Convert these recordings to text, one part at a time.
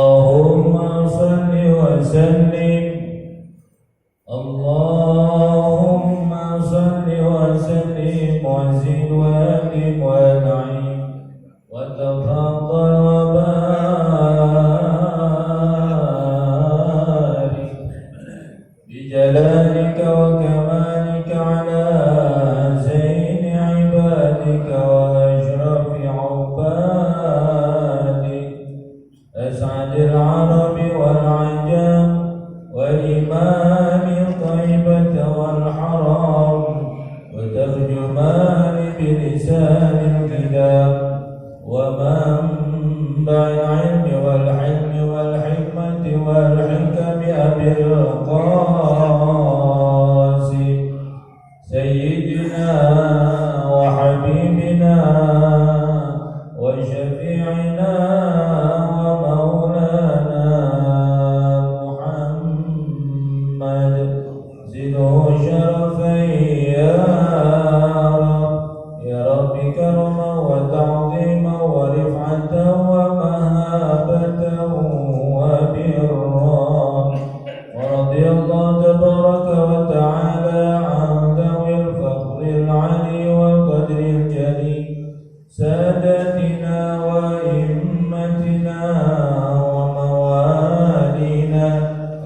اللهم صل وسلم اللهم صل وسلم وزد وأكرم وأنعم وتفضل وبارك بجلالك وكمالك على زين عبادك وأشرف عبادك أسعد العرب والعجم وإمام طيبة والحرام وترجمان بلسان الكتاب ومنبع العلم والحلم والحكمة والحكم أبي القاسم سيدنا وحبيبنا وشفيعنا ومولانا محمد زده شرفا يا رب كرما وتعظيما ورفعة ومهابة وبرا ورضي الله تبارك وتعالى عن ذوي الفضل العلي والقدر الجليل سادتنا وإمتنا وموالينا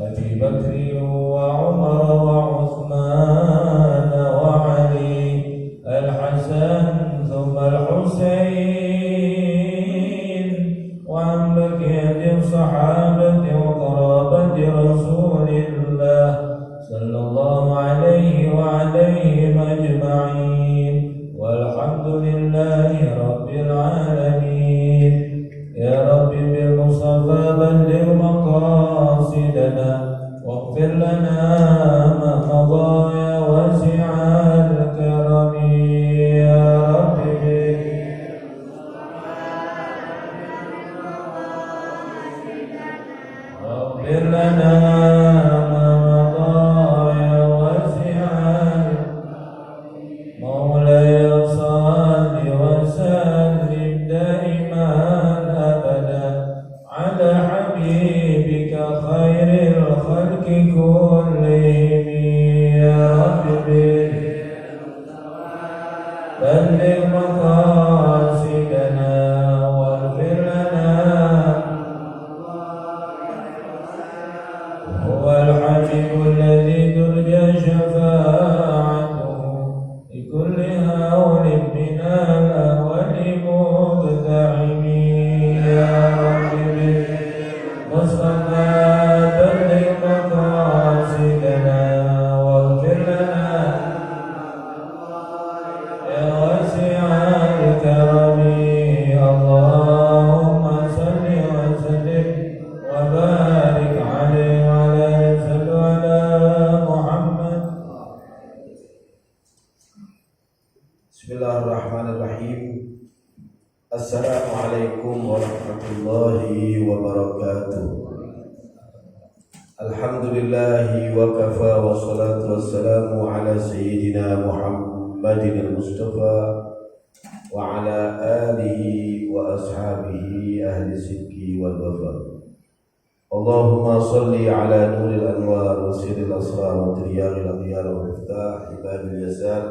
أبي بكر وعمر وعثمان وعلي الحسن ثم الحسين وعن بقية الصحابة وقرابة رسول الله صلى الله عليه وعليهم أجمعين والحمد لله رب العالمين. يا رب بالمصطفى بلغ مقاصدنا واغفر لنا ما مضى يا واسع الكرم. يا رب واغفر لنا ما مضى يا واسع مولاي صل وسلم دائما أبدا على حبيبك خير الخلق كلهم. يا رب بلغ مقاصدنا واغفر لنا. هو الحبيب الذي ترجى شفاعته لكل هول من الأهوال مقتحم. يا رب بالمصطفى بلغ مقاصدنا واغفر لنا يا واسع الكرم. اللهم صل وسلم وبارك عليه وعلى آله وعلى محمد. Bismillahirrahmanirrahim. Assalamualaikum warahmatullahi wabarakatuh. Alhamdulillahi wa kafa wa salatu wassalamu ala sayyidina Muhammadin al-Mustafa wa ala alihi wa ashabihi ahli sidqi wal wafa. Allahumma salli ala nuril anwar wa sirril asrar wa triyaril aghyar wa miftah ibadil yasar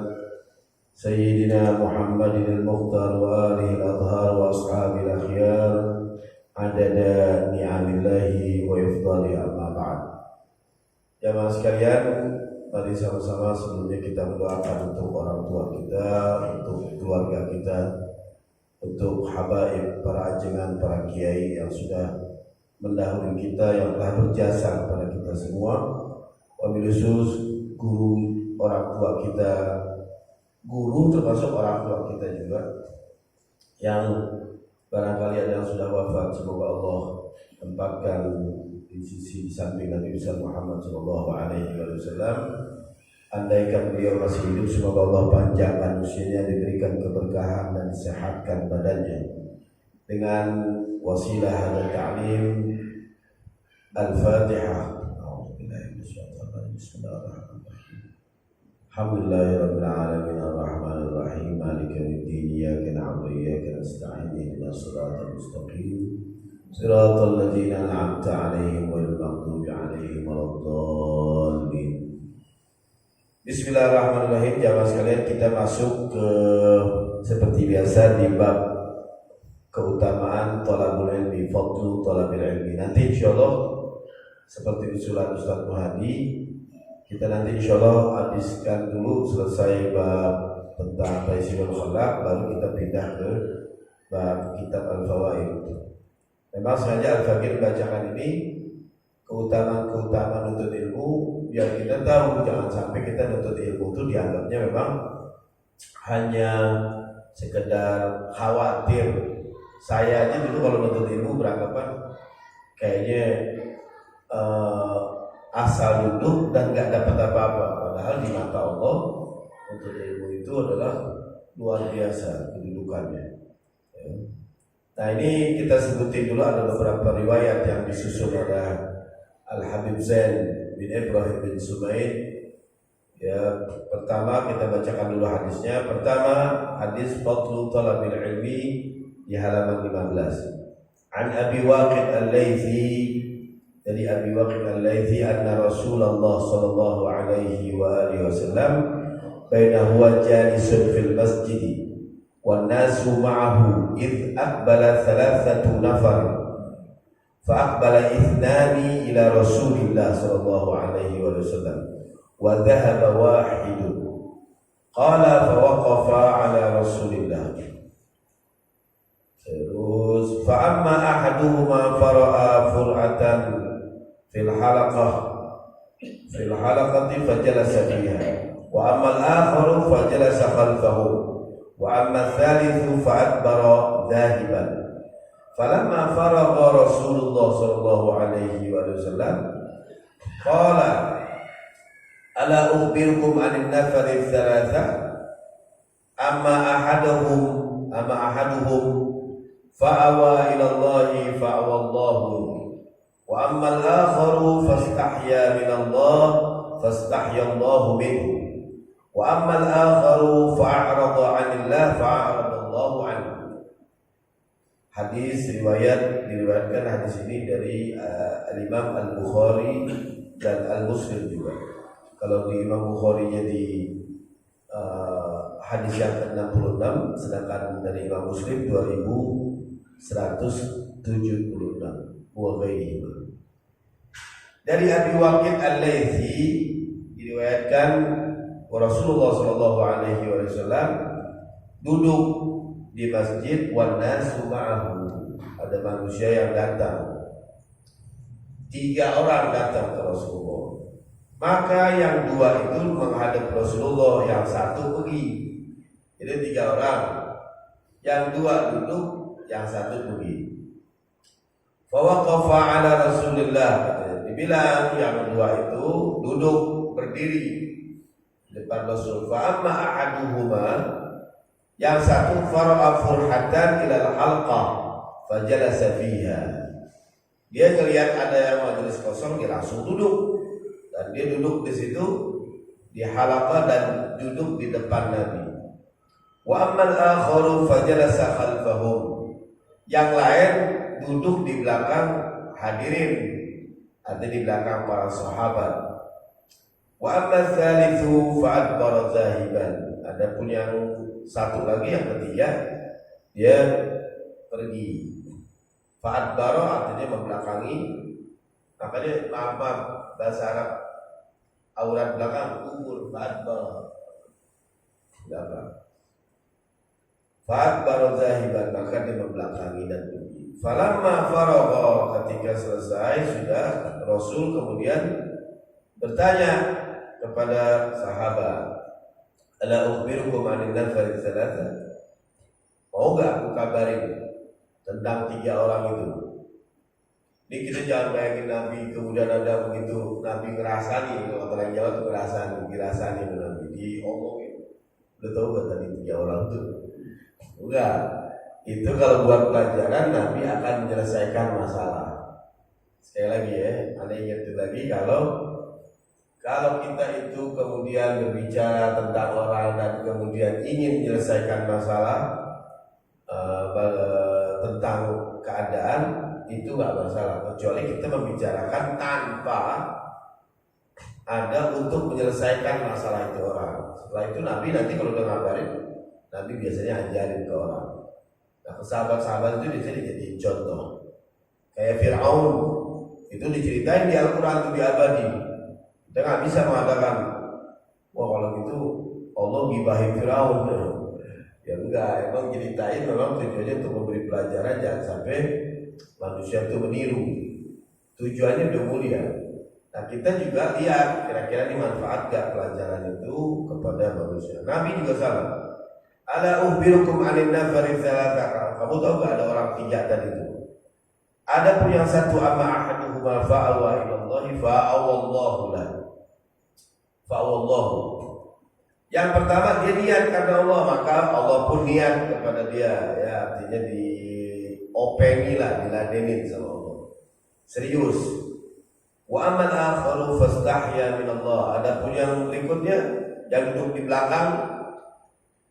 Sayyidina Muhammadin al-Mukhtar wa alihi al-adhar wa ashabil akhyar adada ni'amillahi wa ifdali amma ba'd. Jamaah sekalian, mari sama-sama sebelumnya kita mendoakan untuk orang tua kita, untuk keluarga kita, untuk habaib para ajengan, para kiai yang sudah mendahului kita, yang telah berjasa kepada kita semua, wabil khusus guru orang tua kita, guru termasuk orang tua kita juga yang barangkali ada yang sudah wafat, semoga Allah tempatkan di sisi di samping Nabi besar Muhammad sallallahu alaihi wasallam. Andaikan beliau masih hidup, semoga Allah panjangkan usianya, diberikan keberkahan dan disehatkan badannya dengan wasilah dan ta'lim. Al-Fatihah. Bismillahirrahmanirrahim. Alhamdulillahirabbil alamin arrahmanir rahim maliki yaumiddin iyyaka na'budu wa iyyaka nasta'in ihdinas siratal mustaqim Siratal ladzina an'amta 'alaihim ghairil maghdubi 'alaihim waladdallin. Bismillahirrahmanirrahim. Jamaah sekalian, kita masuk ke seperti biasa di bab keutamaan thalabul ilmi, fadlu thalabil ilmi. Nanti insyaallah seperti usulan Ustaz Muhadi, kita nanti insyaallah habiskan dulu selesai bab tentang Taisirul Khalaq, baru kita pindah ke bab kitab Al-Fawaid. Memang sengaja Al-Fakir bacakan ini keutamaan-keutamaan untuk ilmu, biar kita tahu jangan sampai kita nuntut ilmu itu dianggapnya memang hanya sekedar khawatir. Saya aja dulu kalau nuntut ilmu beranggapan kayaknya asal duduk dan nggak dapat apa-apa. Padahal di mata Allah nuntut ilmu itu adalah luar biasa kedudukannya. Nah, ini kita sebutin dulu, ada beberapa riwayat yang disusun oleh Al-Habib Zain bin Ibrahim bin Sumaid. Ya, pertama kita bacakan dulu hadisnya. Pertama, hadis fadlu thalabil ilmi di halaman 15. An Abi Waqid Al-Laythi, dari Abi Waqid Al-Laythi, anna Rasulullah sallallahu alaihi wa alihi wasallam baina huwa jalisun fil masjid wan nasu ma'ahu id aqbala thalathatu nafar fa aqbala ithnani ila Rasulillah sallallahu alaihi wasallam wa dhahaba wahidun qala fa waqafa ala Rasulillah. Terus fa amma ahaduhuma fara'a fur'atan fil halaqati fajalasa fiha wa amma al-akharu fajalasa khalfahu wa amma al-thalithu fa'adbara dhahiban. Falamma faragha Rasulullah sallallahu alaihi wasallam qala ala ukhbirukum 'anil nafari thalatha amma ahaduhum fa'awa ila Allahi fa'awa Allahu wa amma al-akharu fastahya min Allah fastahya Allahu minhu wa amma al-akharu fa'arada 'anillah fa'arada Allahu 'anhu. Hadis diriwayatkan hadis ini dari Al-Imam Al-Bukhari dan Al-Muslim juga. Kalau di Imam Bukhari-nya di hadis yang ke-66, sedangkan dari Imam Muslim 2176. Wa ghairihi. Dari Abi Waqid Al-Laythi diriwayatkan Rasulullah sallallahu alaihi wasallam duduk di masjid wan nasu ma'ahu, ada manusia yang datang. 3 orang datang ke Rasulullah. Maka yang 2 itu menghadap Rasulullah, yang 1 pergi. Jadi 3 orang, yang 2 duduk, yang 1 pergi. Fa waqafa ala Rasulillah, dibilang yang 2 itu duduk berdiri depan Rasul. Fa amma ahaduhuma, yang 1 fara'a furhatan ilal halqah fajalasa fiha. Dia ngelihat ada yang majelis kosong, dia langsung duduk, dan dia duduk di situ di halaqah dan duduk di depan Nabi. Wa ammal akharu fajalasa khalfahum, yang lain duduk di belakang hadirin, ada di belakang para sahabat. Wa amma tsalitsu fa'adbara zahiban, adapun yang 1 lagi, yang ketiga, dia pergi. Fa'adbara artinya membelakangi. Makanya maaf bahasa Arab aurat belakang kubur, fa'adbara belakang. Fa'adbara zahiban, maka dia membelakangi dan pergi. Falamma faragha, ketika selesai sudah, Rasul kemudian bertanya kepada sahabat, ala ukhbirukum 'anil nafari tsalatsa, mau enggak aku kabarin tentang 3 orang itu? Ini kita jangan bayangin Nabi kemudian ada begitu, Nabi ngerasani, kalau orang Jawa itu ngerasani Nabi diomongin. Udah tahu gak tadi 3 orang itu? Enggak. Itu kalau buat pelajaran, Nabi akan menyelesaikan masalah. Sekali lagi ya, Anda ingat lagi, kalau kita itu kemudian berbicara tentang orang dan kemudian ingin menyelesaikan masalah tentang keadaan, itu nggak masalah, kecuali kita membicarakan tanpa ada untuk menyelesaikan masalah itu orang. Setelah itu Nabi nanti kalau udah ngabarin, Nabi biasanya ajarin ke orang. Nah, ke sahabat-sahabat itu biasanya jadi contoh. Kayak Fir'aun itu diceritain di Al-Quran itu di abadi. Kita nggak bisa mengatakan, wah kalau gitu Allah gibahin Fir'aun. Ya enggak, emang ceritain memang tujuannya untuk memberi pelajaran, jangan sampai manusia itu meniru. Tujuannya udah mulia. Nah kita juga lihat kira-kira dimanfaat gak pelajaran itu kepada manusia. Nabi juga sama. Ala uhbirukum anin nafari thalatha. Kamu tahu gak ada orang tiga tadi itu? Ada pun yang satu amma ahaduhuma fa'awa ilallahi fa'awallahu lah. Fa'awallahu. Yang pertama dia niat karena Allah, maka Allah pun niat kepada dia. Ya artinya diopeni lah, diladenin sama Allah. Serius. Wa amal akharu fastahya min Allah. Adapun yang berikutnya yang duduk di belakang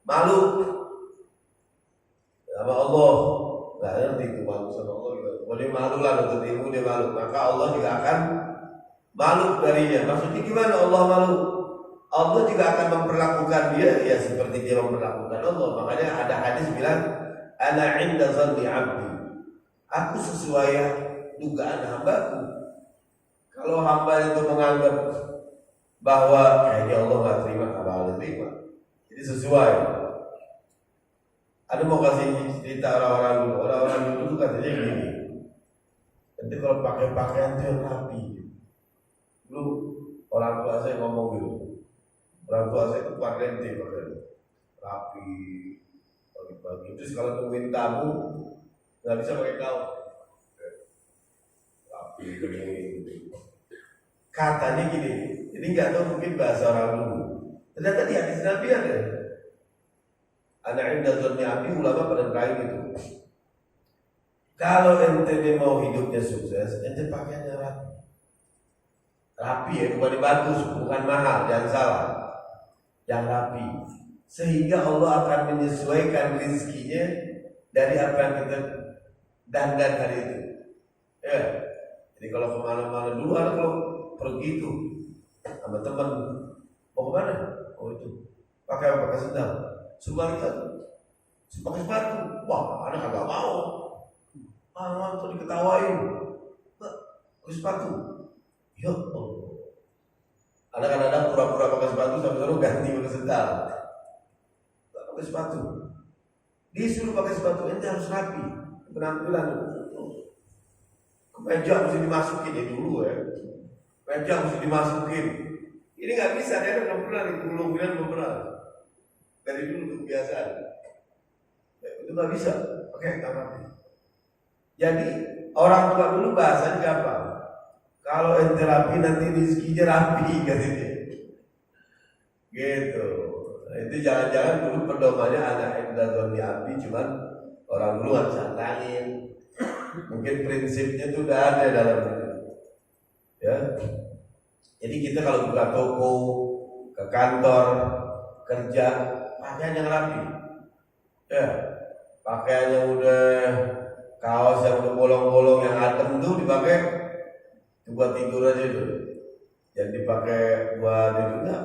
malu sama Allah. Enggak ngerti itu malu sama Allah gitu. Boleh malu lah untuk ilmu dia malu. Maka Allah juga akan malu darinya. Maksudnya gimana Allah malu? Allah juga akan memperlakukan dia ya seperti dia memperlakukan Allah. Makanya ada hadis bilang ana 'inda zanni 'abdi. Aku sesuai dugaan hambaku. Kalau hamba itu menganggap bahwa kayaknya Allah nggak terima, apa terima. Jadi sesuai. Ada mau kasih cerita orang-orang dulu. Orang-orang dulu katanya gini. Nanti kalau pakai pakaian itu yang rapi. Dulu orang tua saya ngomong gitu. Orang tua saya itu parlente pakaian rapi, pagi-pagi. Terus kalau tungguin tamu nggak bisa pakai kaos. Rapi gini. Katanya gini, ini nggak tahu mungkin bahasa orang dulu. Ternyata di hadis Nabi ada. Anak indah zonnya Abi ulama pada terakhir itu. Kalau ente mau hidupnya sukses, ente pakaiannya rapi. Rapi ya, bukan bagus, bukan mahal, jangan salah. Yang rapi, sehingga Allah akan menyesuaikan rezekinya dari apa yang kita dandan hari itu. Ya, jadi kalau kemana-mana dulu ada kalau pergi itu sama teman mau kemana? Oh itu pakai apa? Pakai sendal. Sebaliknya pakai sepatu. Wah, anak agak mau. Tuh diketawain. Pakai sepatu. Ya Allah. Kadang-kadang pura-pura pakai sepatu sampai suruh ganti pakai sendal. Pakai sepatu. Disuruh pakai sepatu, ente harus rapi. Penampilan. Kemeja mesti dimasukin ya dulu ya. Meja mesti dimasukin. Ini nggak bisa, dia belum pernah belum pernah. Dari dulu kebiasaan. Itu nggak bisa. Oke, nggak rapi. Jadi orang tua dulu bahasanya gampang. Kalau ente rapi nanti rezekinya rapi katanya. Gitu. Nah, itu jangan-jangan dulu pedomannya anak indah zonni abdi, cuman orang dulu nggak santangin. Mungkin prinsipnya itu udah ada dalam ya. Jadi kita kalau buka toko, ke kantor, kerja, pakaian yang rapi. Ya, pakaian yang udah kaos yang udah bolong-bolong yang adem tuh dipakai buat tidur aja itu. Jangan dipakai buat itu enggak,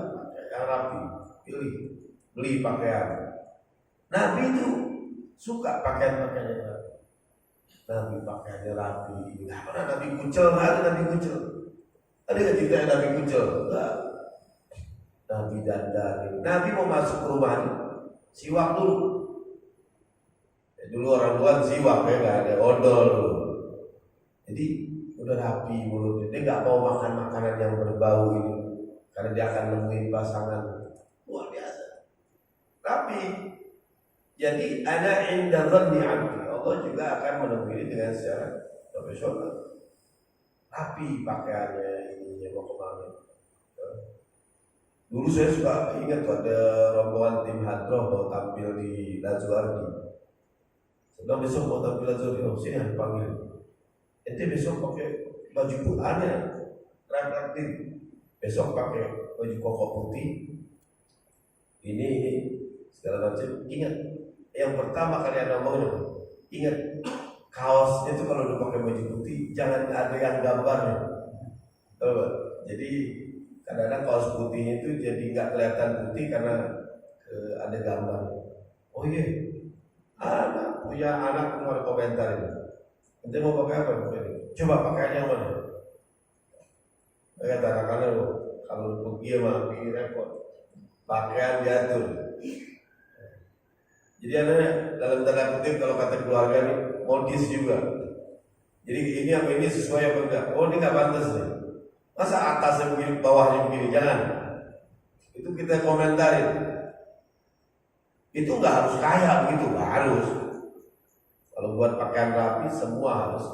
yang rapi. Pilih, beli pakaian. Nabi itu suka pakaian-pakaian yang rapi. Nabi pakaiannya rapi. Enggak pernah Nabi kucel, enggak ada Nabi kucel. Ada nggak cerita Nabi kucel? Enggak. Nabi dandan. Nabi mau masuk ke rumahnya, siwak dulu. Ya, dulu orang tua siwak ya, nggak ada odol. Jadi udah rapi mulutnya. Dia nggak mau makan makanan yang berbau ini, karena dia akan nemuin pasangan luar biasa. Rapi. Jadi ada indah dhanni 'abdi. Allah juga akan menemui dengan secara profesional. Rapi pakaiannya, ininya mau kemana. Dulu saya suka ingat ada rombongan tim hadroh mau tampil di Lazuardi. Sedang besok mau tampil Lazuardi, oh sini ada panggil. Ente besok pakai baju putihnya, rapi. Besok pakai baju koko putih. Ini segala macam. Ingat, yang pertama kali ada ngomongnya, ingat kaosnya itu kalau udah pakai baju putih jangan ada yang gambarnya. Jadi kadang-kadang kaos putihnya itu jadi nggak kelihatan putih karena ada gambar. Oh iya, punya anak mau ada komentar ini. Nanti mau pakai apa? Coba pakai yang mana? Kata anak-anak kalau pergi sama pergi repot. Pakaian diatur. Jadi anak dalam tanda kutip kalau kata keluarga nih modis juga. Jadi ini apa ini sesuai apa enggak? Oh ini nggak pantas nih. Masa atasnya begini, bawahnya begini? Jangan. Itu kita komentarin. Itu nggak harus kaya begitu, nggak harus. Kalau buat pakaian rapi semua harus.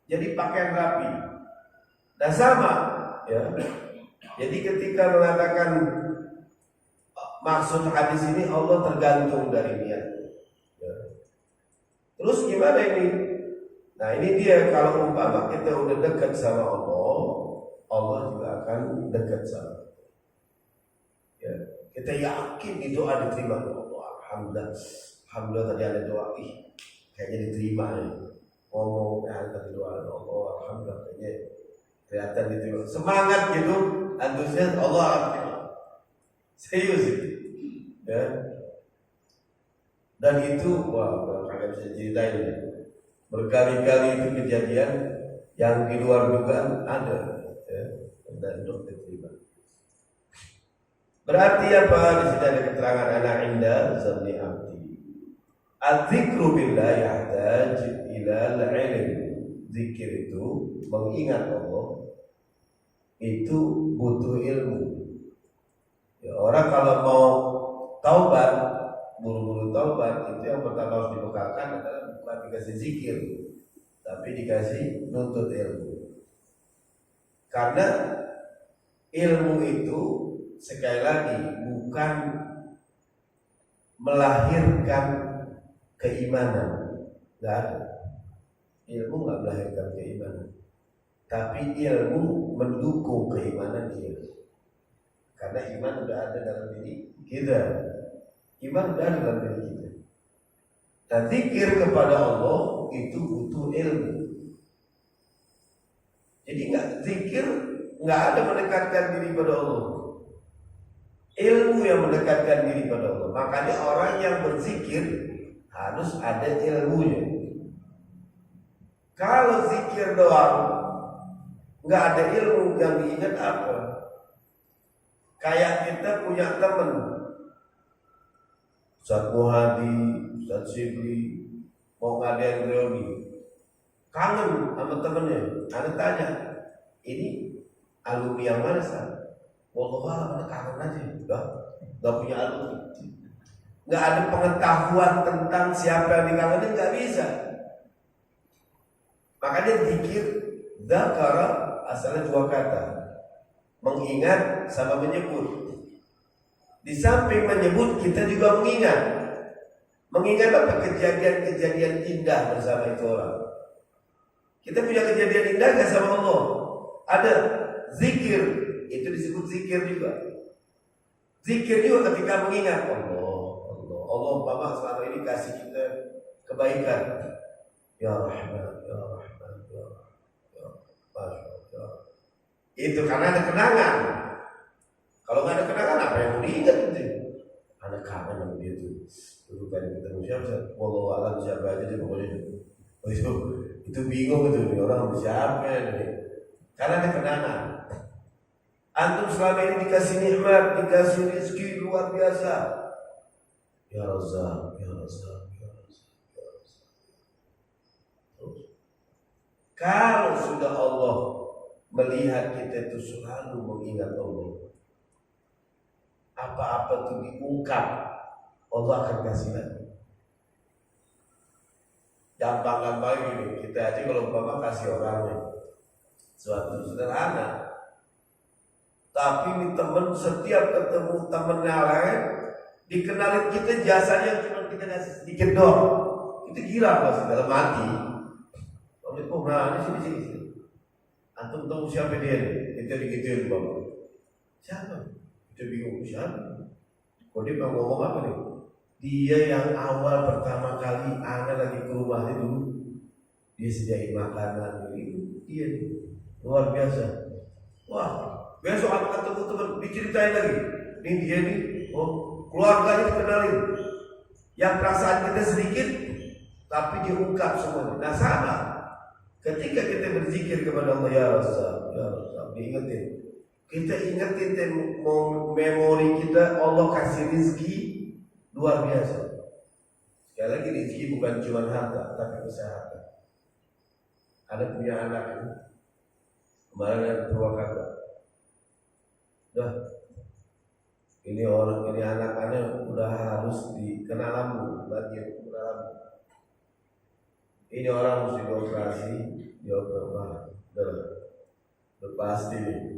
Jadi pakaian rapi. Dan sama, ya. Jadi ketika mengatakan maksud hadis ini Allah tergantung dari niat. Ya. Terus gimana ini? Nah ini dia kalau umpama kita udah dekat sama Allah, Allah juga akan dekat sama kita. Ya, kita yakin itu ada diterima Allah. Alhamdulillah, alhamdulillah tadi ada doa, kayaknya diterima nih. Ngomong tadi doa Allah, alhamdulillah kayaknya kelihatan diterima. Semangat gitu, antusias Allah akan terima. Serius itu, ya. Dan itu, wah, kalian bisa ceritain ya. Berkali-kali itu kejadian yang di luar dugaan ada, ya, dan untuk diterima. Berarti apa? Di sini ada keterangan anak indah zanni abdi. Adzikru billah yahtaj ila al-ilm. Zikir itu mengingat Allah itu butuh ilmu. Ya, orang kalau mau taubat, buru-buru taubat, itu yang pertama harus dibekalkan adalah bukan dikasih zikir, tapi dikasih nuntut ilmu. Karena ilmu itu sekali lagi bukan melahirkan keimanan, nggak ada. Ilmu nggak melahirkan keimanan, tapi ilmu mendukung keimanan dia. Karena iman sudah ada dalam diri kita, iman sudah ada dalam diri kita. Dan zikir kepada Allah itu butuh ilmu. Jadi nggak zikir nggak ada mendekatkan diri pada Allah. Ilmu yang mendekatkan diri pada Allah. Makanya orang yang berzikir harus ada ilmunya. Kalau zikir doang nggak ada ilmu yang diingat apa? Kayak kita punya teman Ustaz Muhadi, Ustaz Sibli mau ngadain reuni, kangen sama temennya. Anda tanya, ini alumni yang mana Ustaz? Wallahualam, kangen aja, nggak punya alumni, nggak ada pengetahuan tentang siapa yang dikangenin, nggak bisa. Makanya zikir dzakara asalnya dua kata, mengingat sama menyebut. Di samping menyebut kita juga mengingat. Mengingat apa? Kejadian-kejadian indah bersama itu orang. Kita punya kejadian indah gak sama Allah? Ada. Zikir, itu disebut zikir juga. Zikir juga ketika mengingat Allah Bapak selama ini kasih kita kebaikan. Ya Rahman, Ya Rahman, Ya Rahman, Ya. Itu karena ada kenangan. Kalau nggak ada kenangan apa yang mau diingat itu? Ada kangen sama dia tuh. Dulu kan kita siapa? Wallahualam siapa aja dia pokoknya. Oh itu bingung itu orang siapa ini? Karena ada kenangan. Antum selama ini dikasih nikmat, dikasih rezeki luar biasa. Ya Razzaq, Ya Razzaq, Ya Razzaq, Ya Razzaq. Terus, kalau sudah Allah melihat kita itu selalu mengingat Allah, apa-apa itu diungkap, Allah akan kasih lagi. Gampang-gampang gini, kita aja kalau umpama kasih orangnya suatu sederhana, tapi ini teman setiap ketemu temennya lain, dikenalin kita jasanya cuma kita kasih sedikit doang, itu gila pasti dalam hati. Oh, nah ini sini. Antum tahu siapa dia? Kita digituin bapak. Siapa? Kita bingung siapa? Kok dia mau ngomong apa nih? Dia yang awal pertama kali Ana lagi ke rumah itu dia sediain makanan itu dia luar biasa. Wah, besok aku ketemu teman diceritain lagi. Ini dia nih, oh keluarganya dikenalin. Yang perasaan kita sedikit, tapi diungkap semuanya. Nah sama, ketika kita berzikir kepada Allah ya Rasul, diingetin. Kita ingetin memori kita, Allah kasih rezeki luar biasa. Sekali lagi rezeki bukan cuma harta, tapi kesehatan. Ada punya anak ini, kemarin ada Purwakarta. Ini anak-anak udah harus dikena lampu, bagian kena lampu. Ini orang mesti dioperasi, udah pasti nih.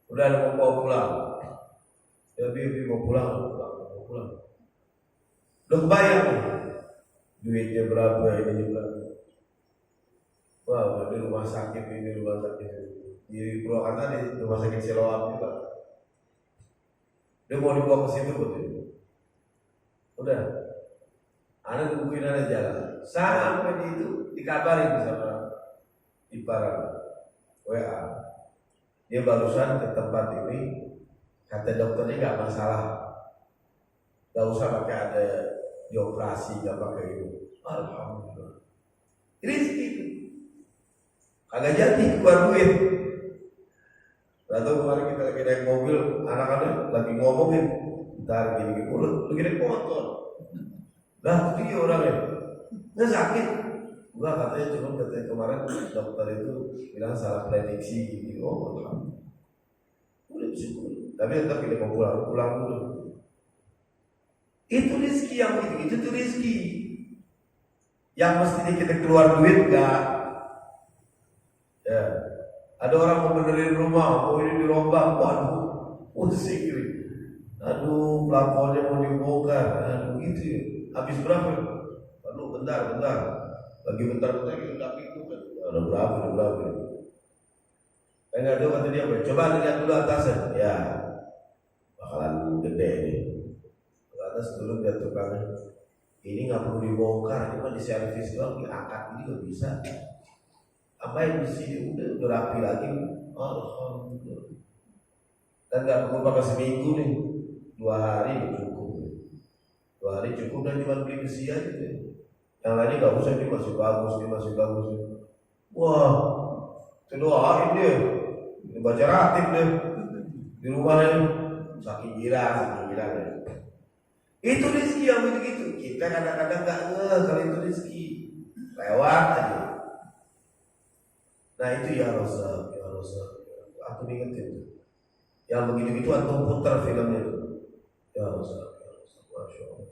Udah mau pulang, tapi mau pulang. Udah kebayang nih, duitnya berapa ini berapa. Wah, di rumah sakit. Di Purwakarta di rumah sakit Siloam juga. Dia mau dibawa ke situ betul. Udah, anak tungguin aja jalan. Sampai di itu dikabarin sama ipar WA. Dia barusan ke tempat ini, kata dokternya nggak masalah, nggak usah pakai ada dioperasi, nggak pakai itu. Alhamdulillah. Rezeki itu. Kagak jadi keluar duit. Lalu kemarin kita lagi naik mobil, anak-anak lagi ngomongin, ntar gini mulut, lagi naik motor. Lah dia orangnya, nggak sakit. Enggak, katanya kemarin dokter itu bilang salah prediksi gitu. Oh, alhamdulillah. Udah syukur. Tapi tetap kita mau pulang dulu. Itu rezeki yang itu tuh rezeki. Yang mestinya kita keluar duit enggak. Ya. Ada orang mau benerin rumah, mau ini dirombak, waduh, pusing. Aduh, plafonnya mau dibongkar, aduh gitu ya. Habis berapa? Aduh, bentar. Lagi bentar kita nggak pikir kan. Ada berapa? Nggak tahu kata dia, coba lihat dulu atasnya. Ya, bakalan gede nih. Ke atas dulu biar tukangnya. Ini nggak perlu dibongkar, cuma di servis doang, diangkat ini nggak bisa. Apa yang di sini udah rapi lagi. Alhamdulillah. Dan nggak perlu pakai seminggu nih, 2 hari cukup. 2 hari cukup dan cuma beli besi aja. Yang lainnya nggak usah, ini masih bagus. Wah, doain deh, baca ratib deh di rumahnya, saking girang deh. Itu rezeki yang begitu. Kita kadang-kadang nggak ngeh kalau itu rezeki, lewat aja. Nah itu ya Rasul, aku ingetin. Yang begitu-gitu antum putar filmnya itu. Ya Rasul, Masya Allah.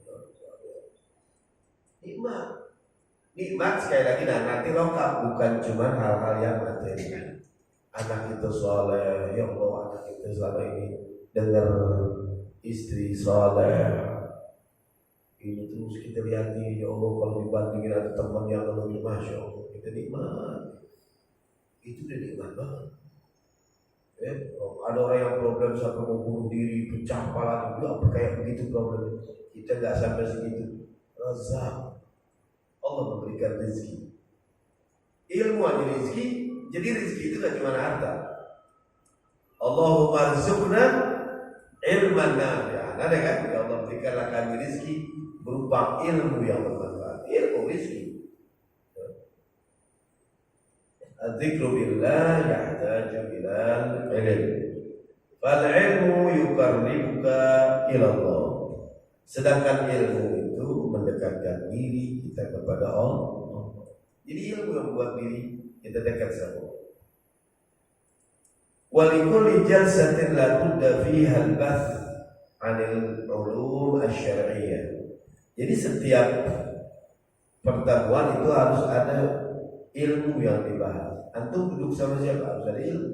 Nikmat sekali lagi, nanti lengkap, bukan cuma hal-hal yang materi. Anak itu soleh, ya Allah, anak itu selama ini dengar istri soleh. Ini terus kita lihat nih, ya Allah, kalau dibandingin ada teman yang lebih, Masya Allah, kita nikmat. Itu udah nikmat banget. Ya, ada orang yang problem sampai mau bunuh diri, pecah kepala, juga kayak begitu problemnya. Kita nggak sampai segitu. Razak, Allah memberikan rezeki. Ilmu aja rezeki, jadi rezeki itu gak cuma harta. Allahumma rizqna ilman nafi'an. Ada kan? Ya Allah berikanlah kami rezeki berupa ilmu yang bermanfaat. Ilmu rezeki. Adzikru billah yahtaju ilal ilm. Fal ilmu yuqarribuka ila Allah. Sedangkan ilmu itu mendekatkan diri kita kepada Allah. Jadi ilmu yang membuat diri kita dekat sama Allah. Walikulli jalsatin la budda fiha al-bath 'anil ulum asy-syar'iyyah. Jadi setiap pertemuan itu harus ada ilmu yang dibahas. Antum duduk sama siapa? Harus ada ilmu.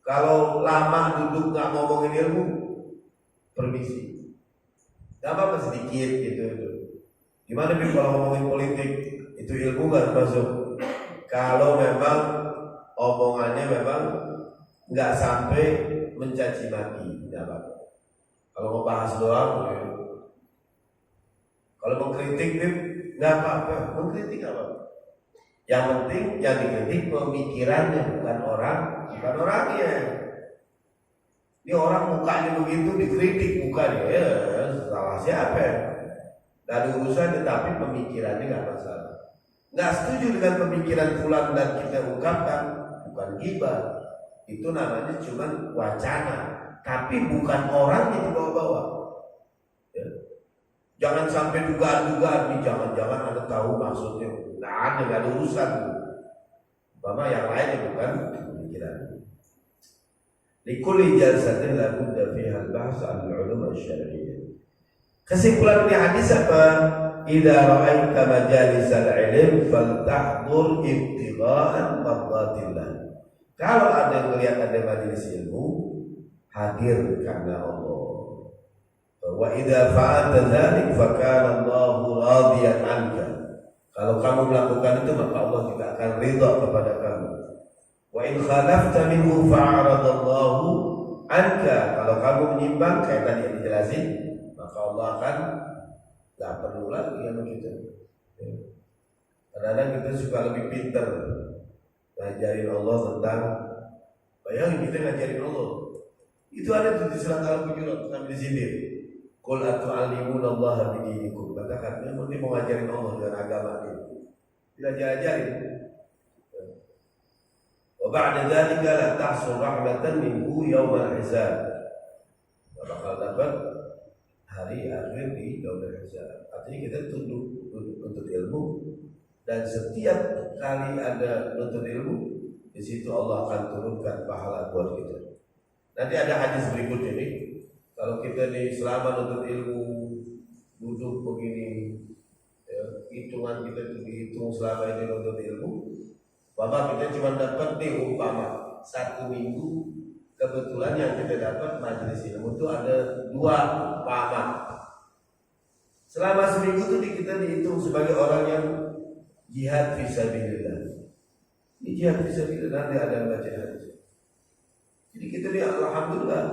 Kalau lama duduk nggak ngomongin ilmu, permisi. Gak apa-apa sedikit gitu. Gimana nih kalau ngomongin politik, itu ilmu nggak masuk. Kalau memang omongannya memang nggak sampai mencaci maki, tidak apa-apa. Kalau mau bahas doang, ya. Kalau mengkritik nih nggak apa-apa, mengkritik apa? Yang penting yang dikritik pemikirannya, bukan orangnya. Ini orang mukanya begitu dikritik mukanya, ya salah siapa ya? Gak ada urusan, tetapi pemikirannya gak masalah. Gak setuju dengan pemikiran fulan dan kita ungkapkan, bukan ghibah. Itu namanya cuma wacana, tapi bukan orang yang dibawa-bawa. Ya. Jangan sampai dugaan-dugaan nih, jangan-jangan ada tahu maksudnya. Gak ada urusan. Mama yang lain bukan pemikiran. Likulli jalsatin la budda fiha al-bahs 'an al-'ulum asy-syar'iyyah. Kesimpulan dari hadis apa? Idza ra'aita majalis al-'ilm faltahdhur ibtigha'an mardatillah. Kalau ada yang melihat ada majelis ilmu, hadir karena Allah. Wa idza fa'alta dzalik fa kana Allahu radiyan 'anka. Kalau kamu melakukan itu maka Allah juga akan ridha kepada kamu. Wa in khalafta minhu fa'aradallahu 'anka. Kalau kamu menyimpang kayak tadi yang dijelasin, maka Allah akan gak perlu lagi sama kita. Kadang-kadang kita suka lebih pintar ngajarin Allah tentang, bayangin kita ngajarin Allah. Itu ada tuh di surat Al-Hujurat sampai di sini. Qul atu'allimuna Allah bidinikum. Katakan, ini mau ngajarin Allah dengan agama ini. Tidak diajarin. Wa ba'da dzalika la tahsul rahmatan minhu yaumal hisab. Bakal dapat hari akhir di yaumul hisab. Artinya kita tunduk untuk ilmu, dan setiap kali ada nuntut ilmu, di situ Allah akan turunkan pahala buat kita. Nanti ada hadis berikut ini. Kalau kita nih selama nuntut ilmu duduk begini, ya, hitungan kita itu dihitung selama ini nuntut ilmu, Bapak kita cuma dapat nih umpama 1 minggu, kebetulan yang kita dapat majelis ilmu itu ada 2 umpama. Selama seminggu itu kita dihitung sebagai orang yang jihad fisabilillah. Ini jihad fisabilillah, nanti ada yang baca hadis. Jadi kita nih alhamdulillah.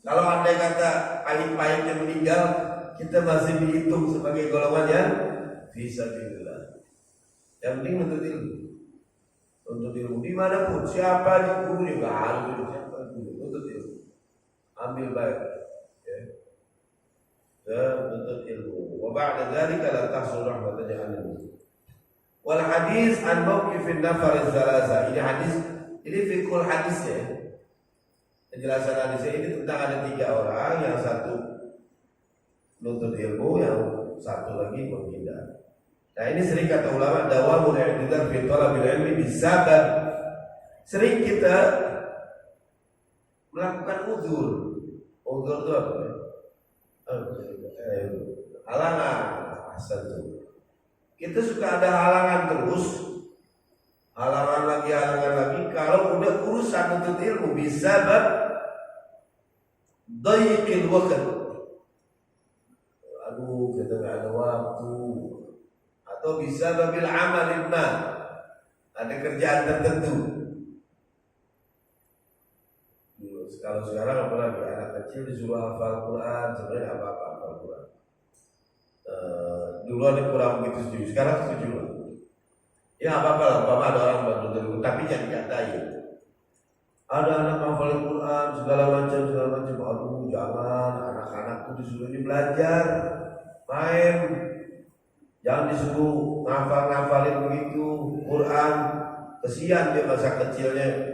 Kalau andai kata pahit-pahitnya meninggal, kita masih dihitung sebagai golongan yang fisabilillah. Yang penting menuntut ilmu. Untuk ilmu dimanapun, siapa di gurunya, nggak harus itu siapa guru, untuk ilmu, ambil baik, ya, untuk ilmu. Wa ba'da dzalika la tahsul rahmatan jahannam. Wal hadis an mauqifin nafar salasa. Ini hadis, ini fikul hadis ya. Penjelasan hadisnya ini tentang ada 3 orang, yang satu nuntut ilmu, yang satu lagi menghindar. Nah ini sering kata ulama, dawamul i'tidal fi talabil ilmi bisabab. Sering kita melakukan uzur. Uzur itu apa? Halangan. Asal kita suka ada halangan terus, halangan lagi. Kalau udah urusan nuntut ilmu bisabab dhayiqil waqt. Aduh, kita nggak ada waktu. Atau bisa babil amalin ma, ada kerjaan tertentu. Kalau sekarang apalagi anak kecil disuruh hafal Quran, sebenarnya apa-apa hafal Quran. Dulu ada kurang begitu setuju, sekarang setuju. Ya apa-apa lah, apa ada orang bantu dulu, tapi jangan dikatain. Ada anak hafal Quran segala macam. Aduh jangan, anak-anak tuh disuruhnya belajar, main. Jangan disuruh ngafalin begitu Quran, kesian dia masa kecilnya.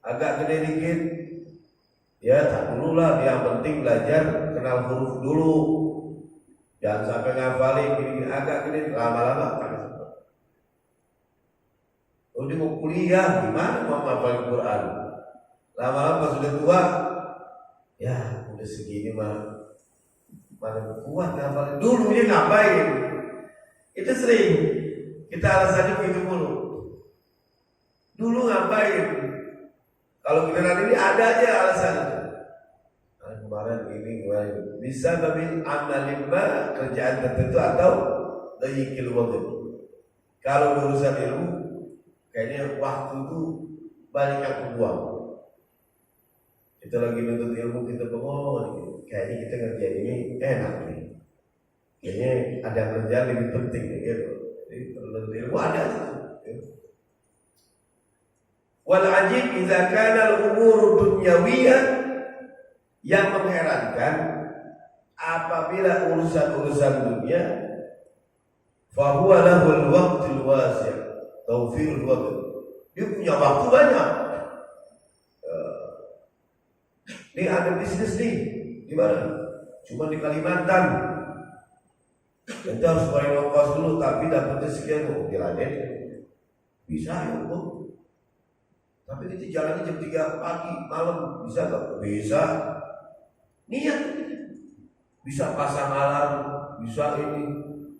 Agak gede dikit, ya tak dulu lah. Yang penting belajar kenal huruf dulu. Jangan sampai ngafalin gini, agak gede, lama-lama kan. Oh dia mau kuliah, gimana mau ngafalin Quran? Lama-lama pas sudah tua, ya udah segini mah. Mana kuat ngafalin, dulunya ngapain? Itu sering kita alasannya begitu mulu. Dulu ngapain? Kalau kita ini ada aja alasan. Kemarin ini bisa babil amalimba, kerjaan tertentu atau dhayiqil waqt. Kalau urusan ilmu, kayaknya waktu itu banyak yang kebuang. Kita lagi nuntut ilmu, kita bengong, kayaknya kita ngerjain ini enak nih. Kayaknya ada kerjaan lebih penting nih, gitu. Menuntut ilmu ada itu. Wal ajib idza kana al-umur dunyawiyah, yang mengherankan apabila urusan-urusan dunia fa huwa lahul waqtul wasi', tawfirul waqt. Dia punya waktu banyak. Nih ada bisnis nih, di mana? Cuma di Kalimantan. Kita harus bayar ongkos dulu, tapi dapatnya sekian, diladen. Bisa ya, Bu. Tapi kita jalannya jam 3 pagi, malam, bisa gak? Bisa. Niat. Bisa pasang alarm, bisa ini.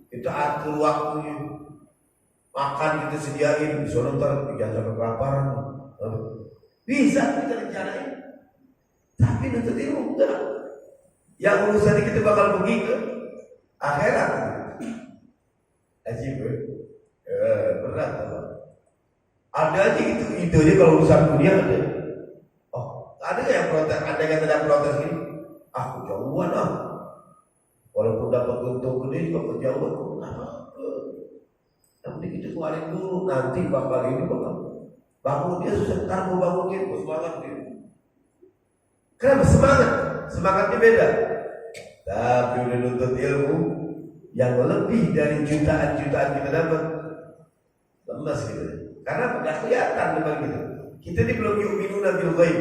Kita atur waktunya. Makan kita sediain, bisa nonton, jangan sampai kelaparan. Bisa kita rencanain. Tapi nuntut ilmu enggak. Yang urusan kita bakal pergi ke akhirat. Ajib. Berat. Ada aja gitu idenya kalau urusan dunia ada. Oh, ada yang protes, ada yang tidak protes gini. Aku jauhan ah. Walaupun dapat untung gede juga kejauhan. Yang penting kita keluarin dulu, nanti bakal ini bakal bangun dia susah, ntar mau bangunin, mau semangat dia. Kenapa semangat? Semangatnya beda. Tapi udah nuntut ilmu yang lebih dari jutaan-jutaan kita dapat, lemas gitu. Karena nggak kelihatan memang gitu. Kita ini belum yu'minuna bil ghaib,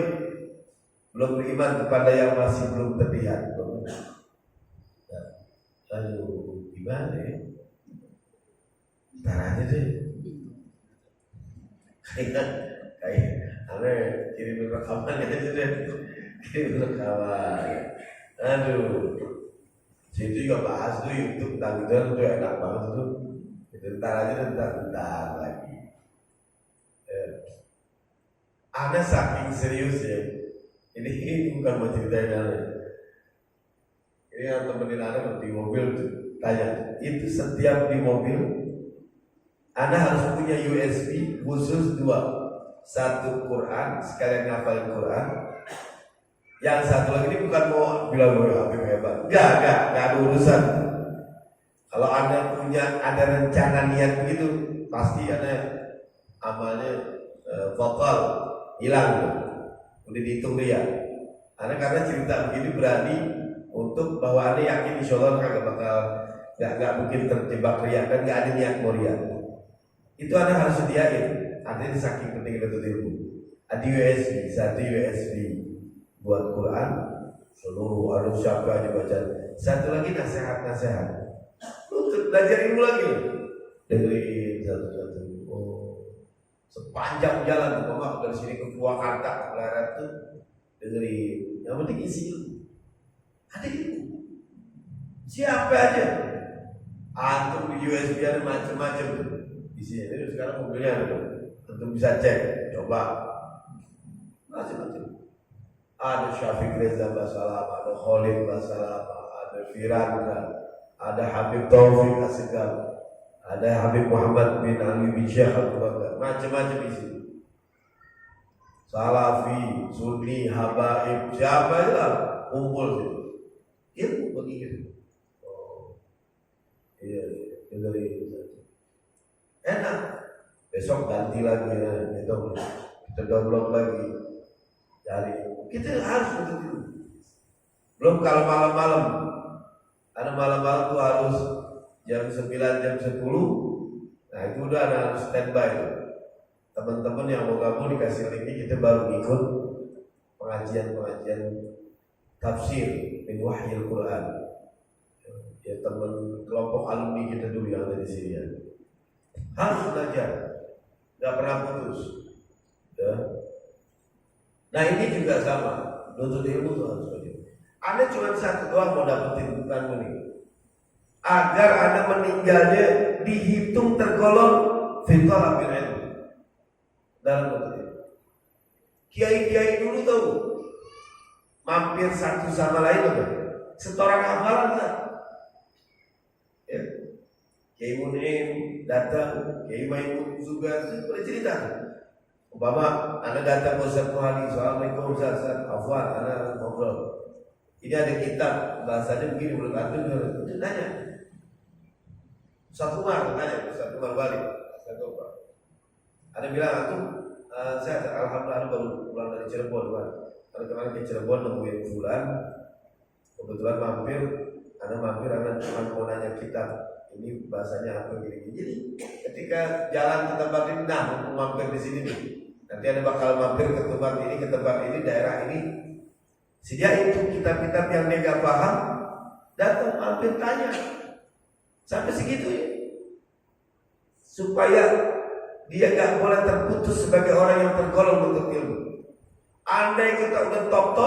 belum beriman kepada yang masih belum terlihat. Lalu gimana ya? Ntar aja deh. Kayak aneh kirim rekaman aja deh. Kirim rekaman. Aduh, situ juga bahas tuh YouTube tentang itu enak banget tuh. Bentar aja, bentar lagi. Ada saking serius ya. Ini bukan mau ceritain aneh. Ini yang temenin aneh di mobil tuh tanya, itu setiap di mobil Anda harus punya USB khusus 2. Satu Quran, sekalian ngafalin Quran. Yang satu lagi ini bukan mau bilang gue HP hebat. Enggak ada urusan. Kalau Anda punya ada rencana niat begitu, pasti Anda amalnya vokal hilang. Udah dihitung dia. Anda karena cerita begini berani untuk bahwa Anda yakin insya Allah kagak bakal nggak mungkin terjebak riak dan nggak ada niat mau riak. Itu Anda harus sediain. Artinya saking penting itu ilmu. Ada USB, satu USB buat Quran, seluruh ada siapa aja baca. Satu lagi nasihat. Untuk belajar ilmu lagi. Dengerin satu-satu. Oh, sepanjang jalan, Bapak dari sini ke Purwakarta, ke Barat tuh dengerin. Yang penting isi ilmu. Ada ilmu. Siapa aja. Antum di USB ada macam-macam. Di sini jadi sekarang mobilnya ada. Tentu bisa cek, coba macam-macam. Ada Syafiq Reza Basalam, ada Khalid Basalam, ada Firanda, ada Habib Taufik Asegaf, ada Habib Muhammad bin Ali bin Syekh Abu Bakar, macam-macam isi. Salafi, Sunni, Habaib, siapa aja kumpul situ. Ilmu begitu. Oh, iya, dengerin. Enak. Besok ganti lagi ya, kita download lagi. Cari. Kita harus begitu. Belum kalau malam-malam. Ada malam-malam tuh harus jam 9, jam 10. Nah itu udah harus standby. Teman-teman yang mau gabung dikasih linknya, kita baru ikut pengajian tafsir min wahyil Quran. Ya teman kelompok alumni kita dulu yang ada di sini ya. Harus belajar, nggak pernah putus. Ya. Nah ini juga sama, nuntut ilmu tuh harus belajar. Anda cuma satu doang mau dapetin bukan ini, agar Anda meninggalnya dihitung tergolong fitrah bil ilmu dalam nuntut ilmu. Kiai-kiai dulu tahu mampir satu sama lain apa? Setoran hafalan kan? Ya. Kiai Munim datang, Kiai Maimun juga boleh cerita. Umpama Anda datang ke Ustaz Muhali, Assalamualaikum Ustaz, afwan, Anda ngobrol. Ini ada kitab bahasanya begini menurut Anda, itu tanya. Ustaz Umar tanya, Ustaz Umar balik. Ada bilang aku saya alhamdulillah baru pulang dari Cirebon kan. Karena kemarin ke Cirebon nemuin bulan, kebetulan mampir, anak cuma mau nanya kitab. Ini bahasanya apa gini. Jadi ketika jalan ke tempat ini, nah mampir di sini nih. Nanti ada bakal mampir ke tempat ini, daerah ini. Sejak itu kitab-kitab yang dia gak paham, datang mampir tanya. Sampai segitu ya. Supaya dia gak boleh terputus sebagai orang yang tergolong untuk ilmu. Andai kita udah top,